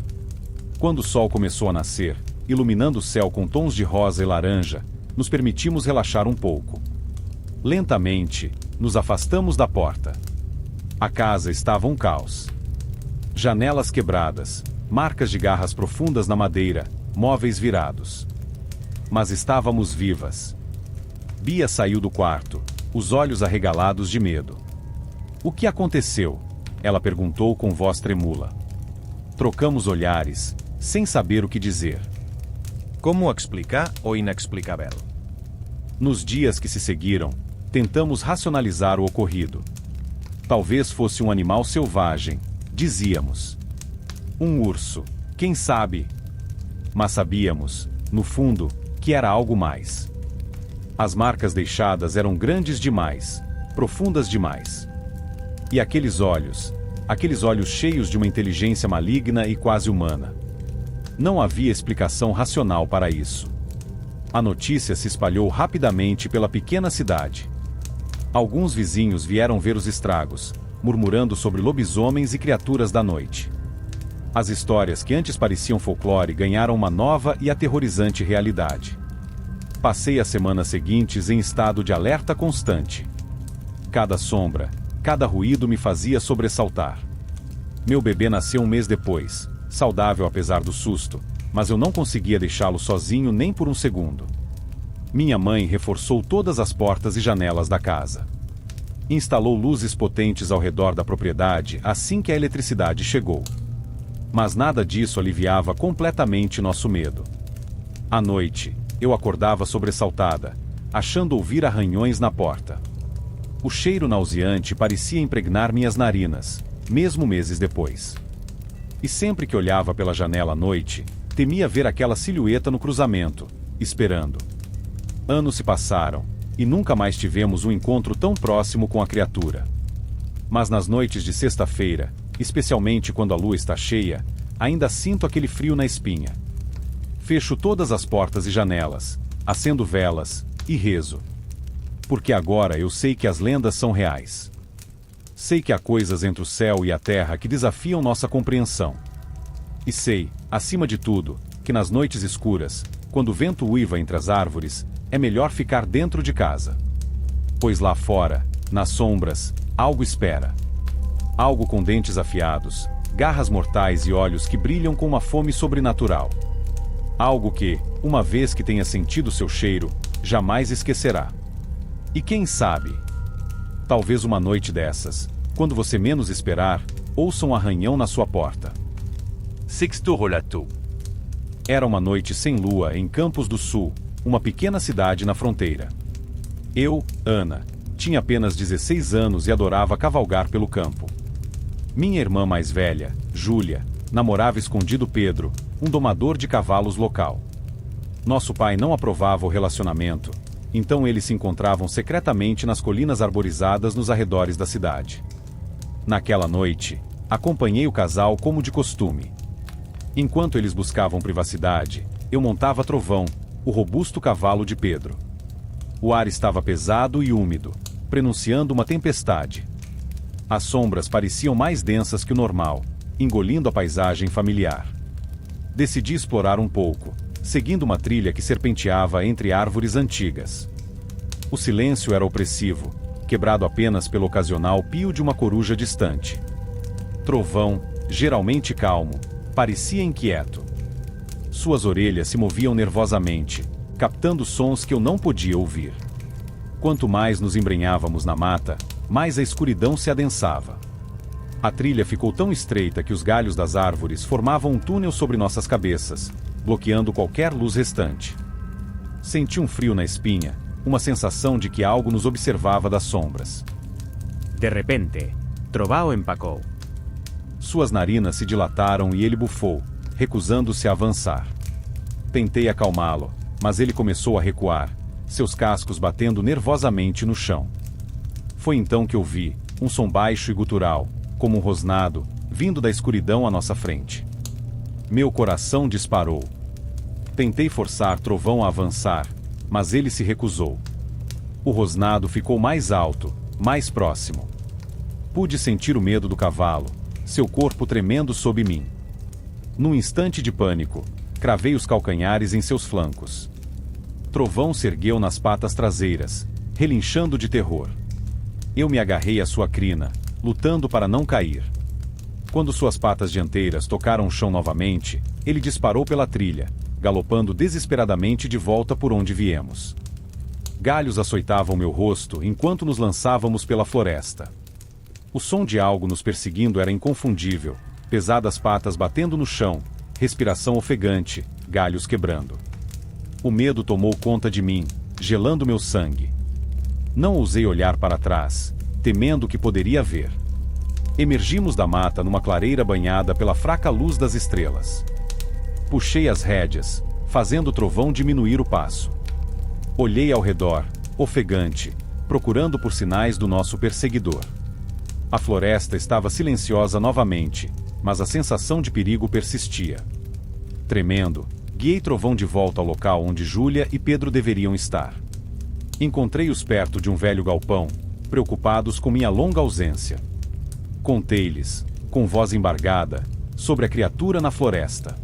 Quando o sol começou a nascer, iluminando o céu com tons de rosa e laranja, nos permitimos relaxar um pouco. Lentamente, nos afastamos da porta. A casa estava um caos. Janelas quebradas, marcas de garras profundas na madeira, móveis virados. Mas estávamos vivas. Bia saiu do quarto, os olhos arregalados de medo. "O que aconteceu?" ela perguntou com voz tremula. Trocamos olhares, sem saber o que dizer. Como explicar o inexplicável? Nos dias que se seguiram, tentamos racionalizar o ocorrido. Talvez fosse um animal selvagem, dizíamos. Um urso, quem sabe? Mas sabíamos, no fundo, que era algo mais. As marcas deixadas eram grandes demais, profundas demais. E aqueles olhos cheios de uma inteligência maligna e quase humana. Não havia explicação racional para isso. A notícia se espalhou rapidamente pela pequena cidade. Alguns vizinhos vieram ver os estragos, murmurando sobre lobisomens e criaturas da noite. As histórias que antes pareciam folclore ganharam uma nova e aterrorizante realidade. Passei as semanas seguintes em estado de alerta constante. Cada sombra, cada ruído me fazia sobressaltar. Meu bebê nasceu um mês depois, saudável apesar do susto, mas eu não conseguia deixá-lo sozinho nem por um segundo. Minha mãe reforçou todas as portas e janelas da casa. Instalou luzes potentes ao redor da propriedade assim que a eletricidade chegou. Mas nada disso aliviava completamente nosso medo. À noite, eu acordava sobressaltada, achando ouvir arranhões na porta. O cheiro nauseante parecia impregnar minhas narinas, mesmo meses depois. E sempre que olhava pela janela à noite, temia ver aquela silhueta no cruzamento, esperando. Anos se passaram, e nunca mais tivemos um encontro tão próximo com a criatura. Mas nas noites de sexta-feira, especialmente quando a lua está cheia, ainda sinto aquele frio na espinha. Fecho todas as portas e janelas, acendo velas e rezo. Porque agora eu sei que as lendas são reais. Sei que há coisas entre o céu e a terra que desafiam nossa compreensão. E sei, acima de tudo, que nas noites escuras, quando o vento uiva entre as árvores, é melhor ficar dentro de casa. Pois lá fora, nas sombras, algo espera. Algo com dentes afiados, garras mortais e olhos que brilham com uma fome sobrenatural. Algo que, uma vez que tenha sentido seu cheiro, jamais esquecerá. E quem sabe? Talvez uma noite dessas, quando você menos esperar, ouça um arranhão na sua porta. Sexto relatou. Era uma noite sem lua em Campos do Sul, uma pequena cidade na fronteira. Eu, Ana, tinha apenas 16 anos e adorava cavalgar pelo campo. Minha irmã mais velha, Júlia, namorava escondido Pedro, um domador de cavalos local. Nosso pai não aprovava o relacionamento, então eles se encontravam secretamente nas colinas arborizadas nos arredores da cidade. Naquela noite, acompanhei o casal como de costume. Enquanto eles buscavam privacidade, eu montava Trovão, o robusto cavalo de Pedro. O ar estava pesado e úmido, prenunciando uma tempestade. As sombras pareciam mais densas que o normal, engolindo a paisagem familiar. Decidi explorar um pouco, seguindo uma trilha que serpenteava entre árvores antigas. O silêncio era opressivo, quebrado apenas pelo ocasional pio de uma coruja distante. Trovão, geralmente calmo, parecia inquieto. Suas orelhas se moviam nervosamente, captando sons que eu não podia ouvir. Quanto mais nos embrenhávamos na mata, mais a escuridão se adensava. A trilha ficou tão estreita que os galhos das árvores formavam um túnel sobre nossas cabeças, bloqueando qualquer luz restante. Senti um frio na espinha, uma sensação de que algo nos observava das sombras. De repente, Trovão empacou. Suas narinas se dilataram e ele bufou, recusando-se a avançar. Tentei acalmá-lo, mas ele começou a recuar, seus cascos batendo nervosamente no chão. Foi então que ouvi um som baixo e gutural, como um rosnado, vindo da escuridão à nossa frente. Meu coração disparou. Tentei forçar Trovão a avançar, mas ele se recusou. O rosnado ficou mais alto, mais próximo. Pude sentir o medo do cavalo, seu corpo tremendo sob mim. Num instante de pânico, cravei os calcanhares em seus flancos. Trovão se ergueu nas patas traseiras, relinchando de terror. Eu me agarrei à sua crina, lutando para não cair. Quando suas patas dianteiras tocaram o chão novamente, ele disparou pela trilha, galopando desesperadamente de volta por onde viemos. Galhos açoitavam meu rosto enquanto nos lançávamos pela floresta. O som de algo nos perseguindo era inconfundível, pesadas patas batendo no chão, respiração ofegante, galhos quebrando. O medo tomou conta de mim, gelando meu sangue. Não ousei olhar para trás, temendo o que poderia ver. Emergimos da mata numa clareira banhada pela fraca luz das estrelas. Puxei as rédeas, fazendo o Trovão diminuir o passo. Olhei ao redor, ofegante, procurando por sinais do nosso perseguidor. A floresta estava silenciosa novamente, mas a sensação de perigo persistia. Tremendo, guiei Trovão de volta ao local onde Júlia e Pedro deveriam estar. Encontrei-os perto de um velho galpão, preocupados com minha longa ausência. Contei-lhes, com voz embargada, sobre a criatura na floresta.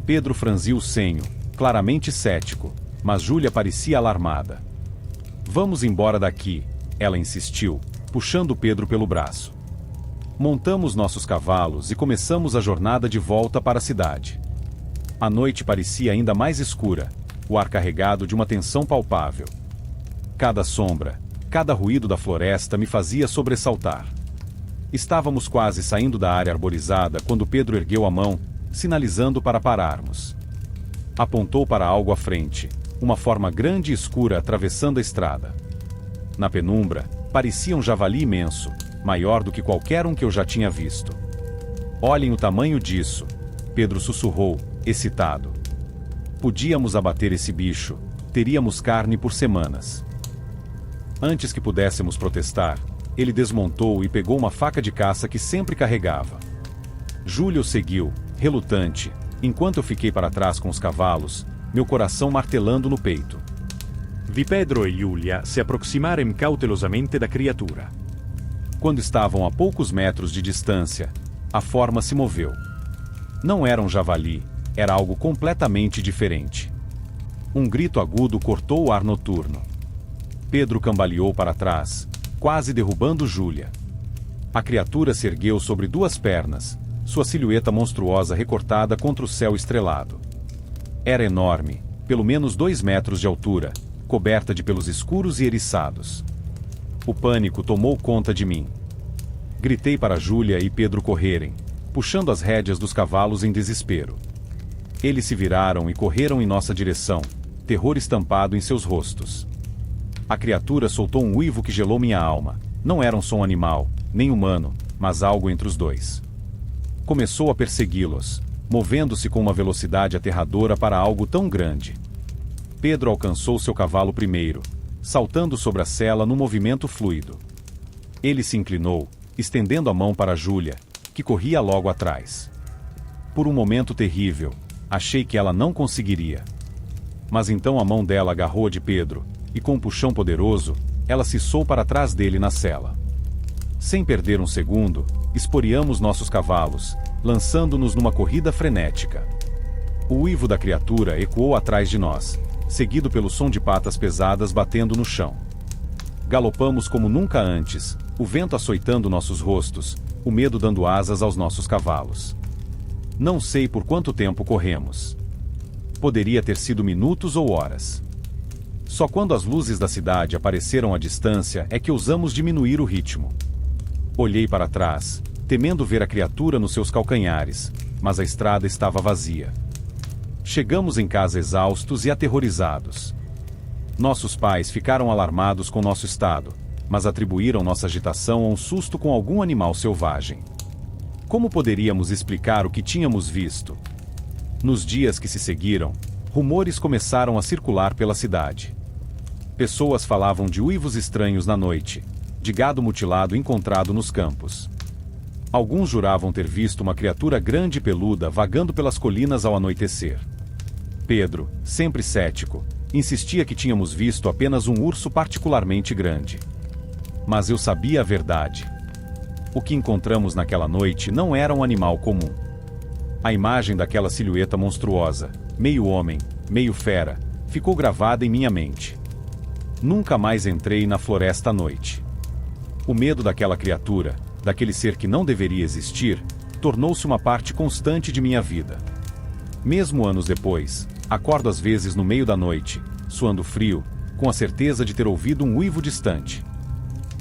Pedro franziu o senho, claramente cético, mas Júlia parecia alarmada. Vamos embora daqui, ela insistiu, puxando Pedro pelo braço. Montamos nossos cavalos e começamos a jornada de volta para a cidade. A noite parecia ainda mais escura, o ar carregado de uma tensão palpável. Cada sombra, cada ruído da floresta me fazia sobressaltar. Estávamos quase saindo da área arborizada quando Pedro ergueu a mão, sinalizando para pararmos. Apontou para algo à frente, uma forma grande e escura atravessando a estrada. Na penumbra, parecia um javali imenso, maior do que qualquer um que eu já tinha visto. Olhem o tamanho disso, Pedro sussurrou, excitado. Podíamos abater esse bicho, teríamos carne por semanas. Antes que pudéssemos protestar, ele desmontou e pegou uma faca de caça que sempre carregava. Júlia o seguiu, relutante, enquanto eu fiquei para trás com os cavalos, meu coração martelando no peito. Vi Pedro e Giulia se aproximarem cautelosamente da criatura. Quando estavam a poucos metros de distância, a forma se moveu. Não era um javali, era algo completamente diferente. Um grito agudo cortou o ar noturno. Pedro cambaleou para trás, quase derrubando Giulia. A criatura se ergueu sobre duas pernas, sua silhueta monstruosa recortada contra o céu estrelado. Era enorme, pelo menos 2 metros de altura, coberta de pelos escuros e eriçados. O pânico tomou conta de mim. Gritei para Giulia e Pedro correrem, puxando as rédeas dos cavalos em desespero. Eles se viraram e correram em nossa direção, terror estampado em seus rostos. A criatura soltou um uivo que gelou minha alma. Não era um som animal, nem humano, mas algo entre os dois. Começou a persegui-los, movendo-se com uma velocidade aterradora para algo tão grande. Pedro alcançou seu cavalo primeiro, saltando sobre a sela num movimento fluido. Ele se inclinou, estendendo a mão para Giulia, que corria logo atrás. Por um momento terrível, achei que ela não conseguiria. Mas então a mão dela agarrou a de Pedro, e com um puxão poderoso, ela se içou para trás dele na sela. Sem perder um segundo, esporeamos nossos cavalos, lançando-nos numa corrida frenética. O uivo da criatura ecoou atrás de nós, seguido pelo som de patas pesadas batendo no chão. Galopamos como nunca antes, o vento açoitando nossos rostos, o medo dando asas aos nossos cavalos. Não sei por quanto tempo corremos. Poderia ter sido minutos ou horas. Só quando as luzes da cidade apareceram à distância é que ousamos diminuir o ritmo. Olhei para trás, temendo ver a criatura nos seus calcanhares, mas a estrada estava vazia. Chegamos em casa exaustos e aterrorizados. Nossos pais ficaram alarmados com nosso estado, mas atribuíram nossa agitação a um susto com algum animal selvagem. Como poderíamos explicar o que tínhamos visto? Nos dias que se seguiram, rumores começaram a circular pela cidade. Pessoas falavam de uivos estranhos na noite, de gado mutilado encontrado nos campos. Alguns juravam ter visto uma criatura grande e peluda vagando pelas colinas ao anoitecer. Pedro, sempre cético, insistia que tínhamos visto apenas um urso particularmente grande. Mas eu sabia a verdade. O que encontramos naquela noite não era um animal comum. A imagem daquela silhueta monstruosa, meio homem, meio fera, ficou gravada em minha mente. Nunca mais entrei na floresta à noite. O medo daquela criatura, daquele ser que não deveria existir, tornou-se uma parte constante de minha vida. Mesmo anos depois, acordo às vezes no meio da noite, suando frio, com a certeza de ter ouvido um uivo distante.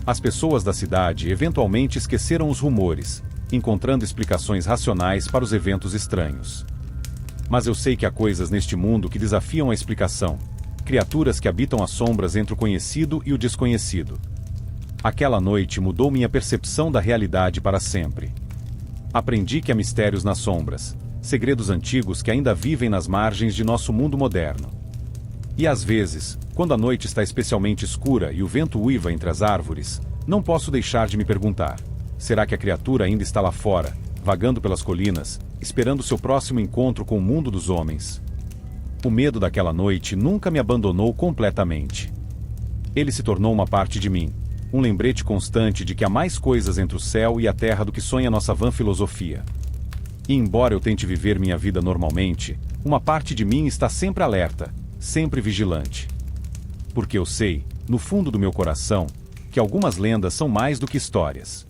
As pessoas da cidade eventualmente esqueceram os rumores, encontrando explicações racionais para os eventos estranhos. Mas eu sei que há coisas neste mundo que desafiam a explicação, criaturas que habitam as sombras entre o conhecido e o desconhecido. Aquela noite mudou minha percepção da realidade para sempre. Aprendi que há mistérios nas sombras, segredos antigos que ainda vivem nas margens de nosso mundo moderno. E às vezes, quando a noite está especialmente escura e o vento uiva entre as árvores, não posso deixar de me perguntar: será que a criatura ainda está lá fora, vagando pelas colinas, esperando seu próximo encontro com o mundo dos homens? O medo daquela noite nunca me abandonou completamente. Ele se tornou uma parte de mim, um lembrete constante de que há mais coisas entre o céu e a terra do que sonha nossa vã filosofia. E embora eu tente viver minha vida normalmente, uma parte de mim está sempre alerta, sempre vigilante. Porque eu sei, no fundo do meu coração, que algumas lendas são mais do que histórias.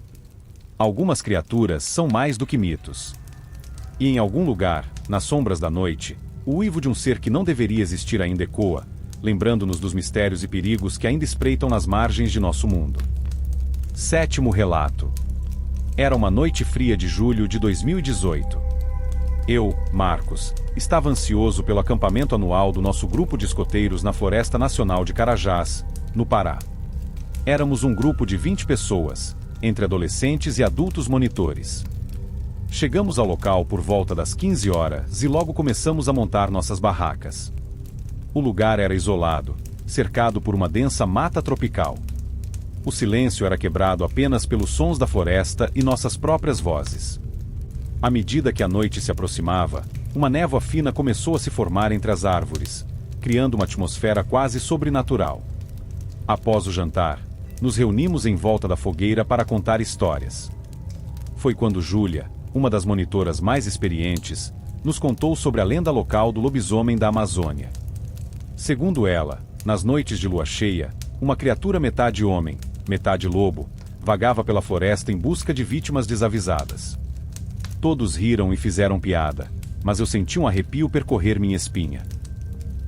Algumas criaturas são mais do que mitos. E em algum lugar, nas sombras da noite, o uivo de um ser que não deveria existir ainda ecoa, lembrando-nos dos mistérios e perigos que ainda espreitam nas margens de nosso mundo. 7º relato. Era uma noite fria de julho de 2018. Eu, Marcos, estava ansioso pelo acampamento anual do nosso grupo de escoteiros na Floresta Nacional de Carajás, no Pará. Éramos um grupo de 20 pessoas, entre adolescentes e adultos monitores. Chegamos ao local por volta das 15 horas e logo começamos a montar nossas barracas. O lugar era isolado, cercado por uma densa mata tropical. O silêncio era quebrado apenas pelos sons da floresta e nossas próprias vozes. À medida que a noite se aproximava, uma névoa fina começou a se formar entre as árvores, criando uma atmosfera quase sobrenatural. Após o jantar, nos reunimos em volta da fogueira para contar histórias. Foi quando Júlia, uma das monitoras mais experientes, nos contou sobre a lenda local do lobisomem da Amazônia. Segundo ela, nas noites de lua cheia, uma criatura metade homem, metade lobo, vagava pela floresta em busca de vítimas desavisadas. Todos riram e fizeram piada, mas eu senti um arrepio percorrer minha espinha.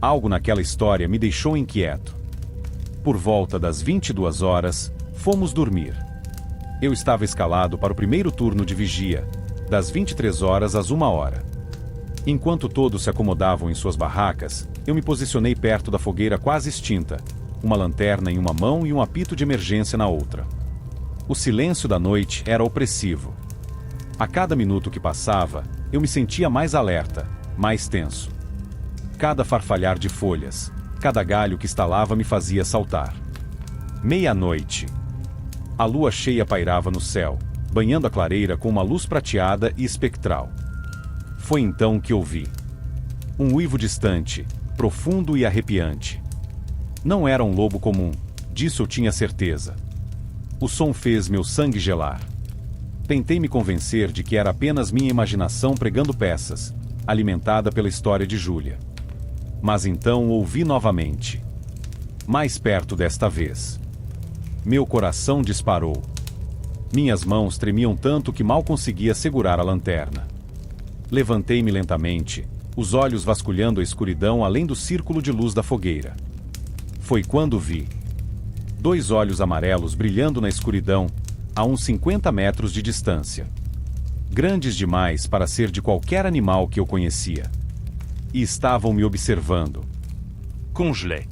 Algo naquela história me deixou inquieto. Por volta das 22 horas, fomos dormir. Eu estava escalado para o primeiro turno de vigia, das 23 horas às 1 hora. Enquanto todos se acomodavam em suas barracas, eu me posicionei perto da fogueira quase extinta, uma lanterna em uma mão e um apito de emergência na outra. O silêncio da noite era opressivo. A cada minuto que passava, eu me sentia mais alerta, mais tenso. Cada farfalhar de folhas, cada galho que estalava me fazia saltar. Meia-noite. A lua cheia pairava no céu, banhando a clareira com uma luz prateada e espectral. Foi então que ouvi um uivo distante, profundo e arrepiante. Não era um lobo comum, disso eu tinha certeza. O som fez meu sangue gelar. Tentei me convencer de que era apenas minha imaginação pregando peças, alimentada pela história de Júlia. Mas então ouvi novamente. Mais perto desta vez. Meu coração disparou. Minhas mãos tremiam tanto que mal conseguia segurar a lanterna. Levantei-me lentamente, os olhos vasculhando a escuridão além do círculo de luz da fogueira. Foi quando vi 2 olhos amarelos brilhando na escuridão, a uns 50 metros de distância. Grandes demais para ser de qualquer animal que eu conhecia. E estavam me observando. Congelé.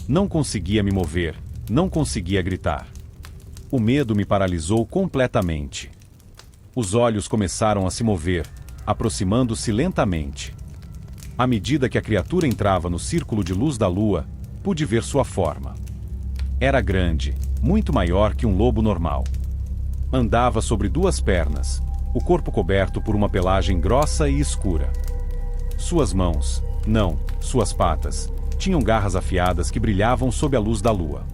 Não conseguia me mover, não conseguia gritar. O medo me paralisou completamente. Os olhos começaram a se mover, aproximando-se lentamente. À medida que a criatura entrava no círculo de luz da lua, pude ver sua forma. Era grande, muito maior que um lobo normal. Andava sobre 2 pernas, o corpo coberto por uma pelagem grossa e escura. Suas mãos, não, suas patas, tinham garras afiadas que brilhavam sob a luz da lua.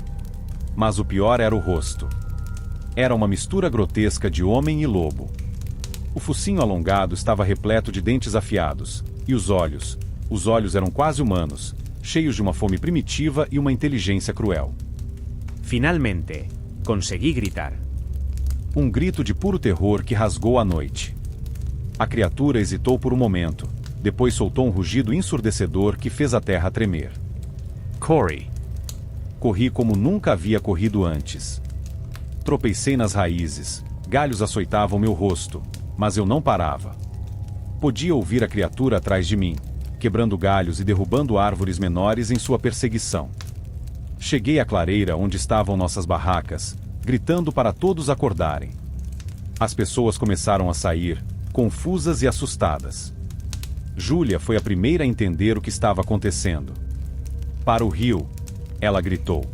Mas o pior era o rosto. Era uma mistura grotesca de homem e lobo. O focinho alongado estava repleto de dentes afiados, e os olhos eram quase humanos, cheios de uma fome primitiva e uma inteligência cruel. Finalmente, consegui gritar. Um grito de puro terror que rasgou a noite. A criatura hesitou por um momento, depois soltou um rugido ensurdecedor que fez a terra tremer. Corey. Corri como nunca havia corrido antes. Tropecei nas raízes, galhos açoitavam meu rosto, mas eu não parava. Podia ouvir a criatura atrás de mim, quebrando galhos e derrubando árvores menores em sua perseguição. Cheguei à clareira onde estavam nossas barracas, gritando para todos acordarem. As pessoas começaram a sair, confusas e assustadas. Júlia foi a primeira a entender o que estava acontecendo. Para o rio, ela gritou.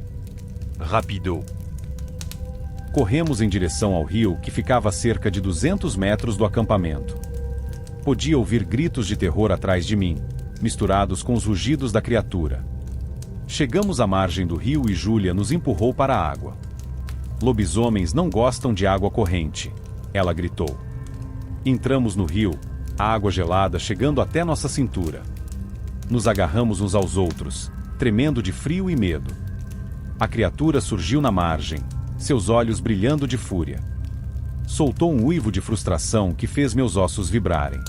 Rapido. Corremos em direção ao rio, que ficava a cerca de 200 metros do acampamento. Podia ouvir gritos de terror atrás de mim, misturados com os rugidos da criatura. Chegamos à margem do rio e Júlia nos empurrou para a água. Lobisomens não gostam de água corrente, ela gritou. Entramos no rio, a água gelada chegando até nossa cintura. Nos agarramos uns aos outros, tremendo de frio e medo. A criatura surgiu na margem, seus olhos brilhando de fúria. Soltou um uivo de frustração que fez meus ossos vibrarem.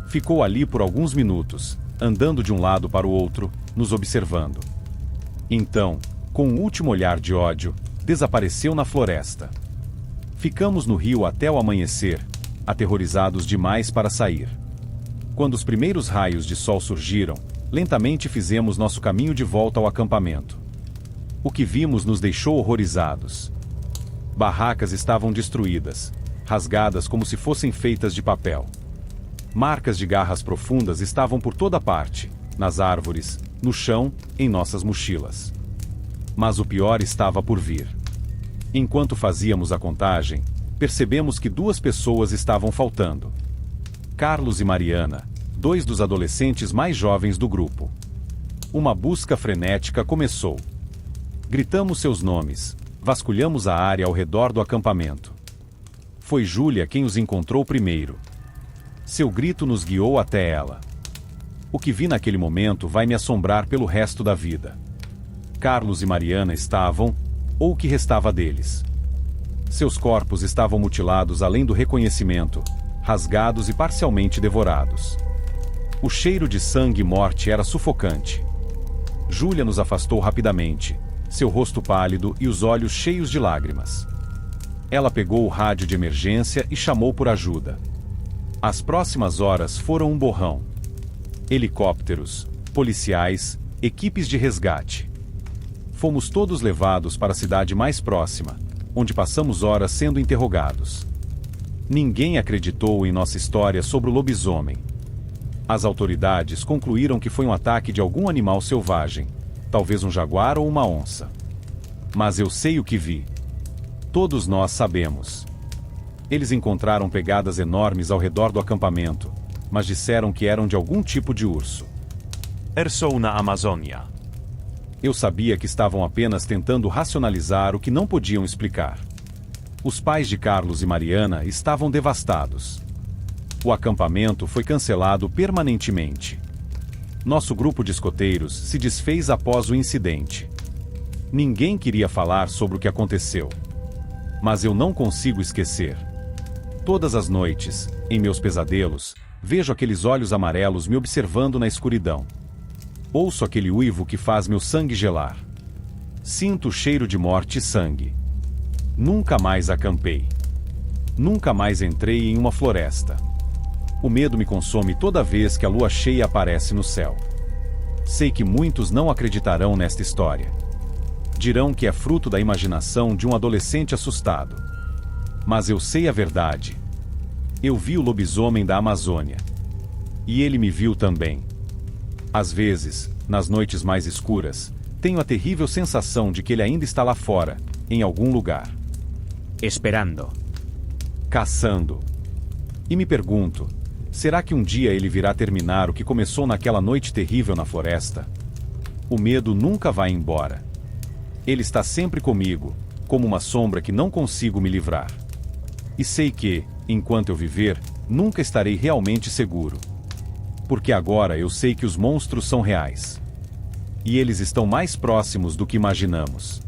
Ficou ali por alguns minutos, andando de um lado para o outro, nos observando. Então, com um último olhar de ódio, desapareceu na floresta. Ficamos no rio até o amanhecer, aterrorizados demais para sair. Quando os primeiros raios de sol surgiram, lentamente fizemos nosso caminho de volta ao acampamento. O que vimos nos deixou horrorizados. Barracas estavam destruídas, rasgadas como se fossem feitas de papel. Marcas de garras profundas estavam por toda parte, nas árvores, no chão, em nossas mochilas. Mas o pior estava por vir. Enquanto fazíamos a contagem, percebemos que 2 pessoas estavam faltando. Carlos e Mariana, 2 dos adolescentes mais jovens do grupo. Uma busca frenética começou. Gritamos seus nomes, vasculhamos a área ao redor do acampamento. Foi Júlia quem os encontrou primeiro. Seu grito nos guiou até ela. O que vi naquele momento vai me assombrar pelo resto da vida. Carlos e Mariana estavam, ou o que restava deles. Seus corpos estavam mutilados além do reconhecimento, rasgados e parcialmente devorados. O cheiro de sangue e morte era sufocante. Júlia nos afastou rapidamente, seu rosto pálido e os olhos cheios de lágrimas. Ela pegou o rádio de emergência e chamou por ajuda. As próximas horas foram um borrão. Helicópteros, policiais, equipes de resgate. Fomos todos levados para a cidade mais próxima, onde passamos horas sendo interrogados. Ninguém acreditou em nossa história sobre o lobisomem. As autoridades concluíram que foi um ataque de algum animal selvagem, talvez um jaguar ou uma onça. Mas eu sei o que vi. Todos nós sabemos. Eles encontraram pegadas enormes ao redor do acampamento, mas disseram que eram de algum tipo de urso. Erso na Amazônia. Eu sabia que estavam apenas tentando racionalizar o que não podiam explicar. Os pais de Carlos e Mariana estavam devastados. O acampamento foi cancelado permanentemente. Nosso grupo de escoteiros se desfez após o incidente. Ninguém queria falar sobre o que aconteceu. Mas eu não consigo esquecer. Todas as noites, em meus pesadelos, vejo aqueles olhos amarelos me observando na escuridão. Ouço aquele uivo que faz meu sangue gelar. Sinto o cheiro de morte e sangue. Nunca mais acampei. Nunca mais entrei em uma floresta. O medo me consome toda vez que a lua cheia aparece no céu. Sei que muitos não acreditarão nesta história. Dirão que é fruto da imaginação de um adolescente assustado. Mas eu sei a verdade. Eu vi o lobisomem da Amazônia. E ele me viu também. Às vezes, nas noites mais escuras, tenho a terrível sensação de que ele ainda está lá fora, em algum lugar. Esperando. Caçando. E me pergunto, será que um dia ele virá terminar o que começou naquela noite terrível na floresta? O medo nunca vai embora. Ele está sempre comigo, como uma sombra que não consigo me livrar. E sei que, enquanto eu viver, nunca estarei realmente seguro. Porque agora eu sei que os monstros são reais. E eles estão mais próximos do que imaginamos.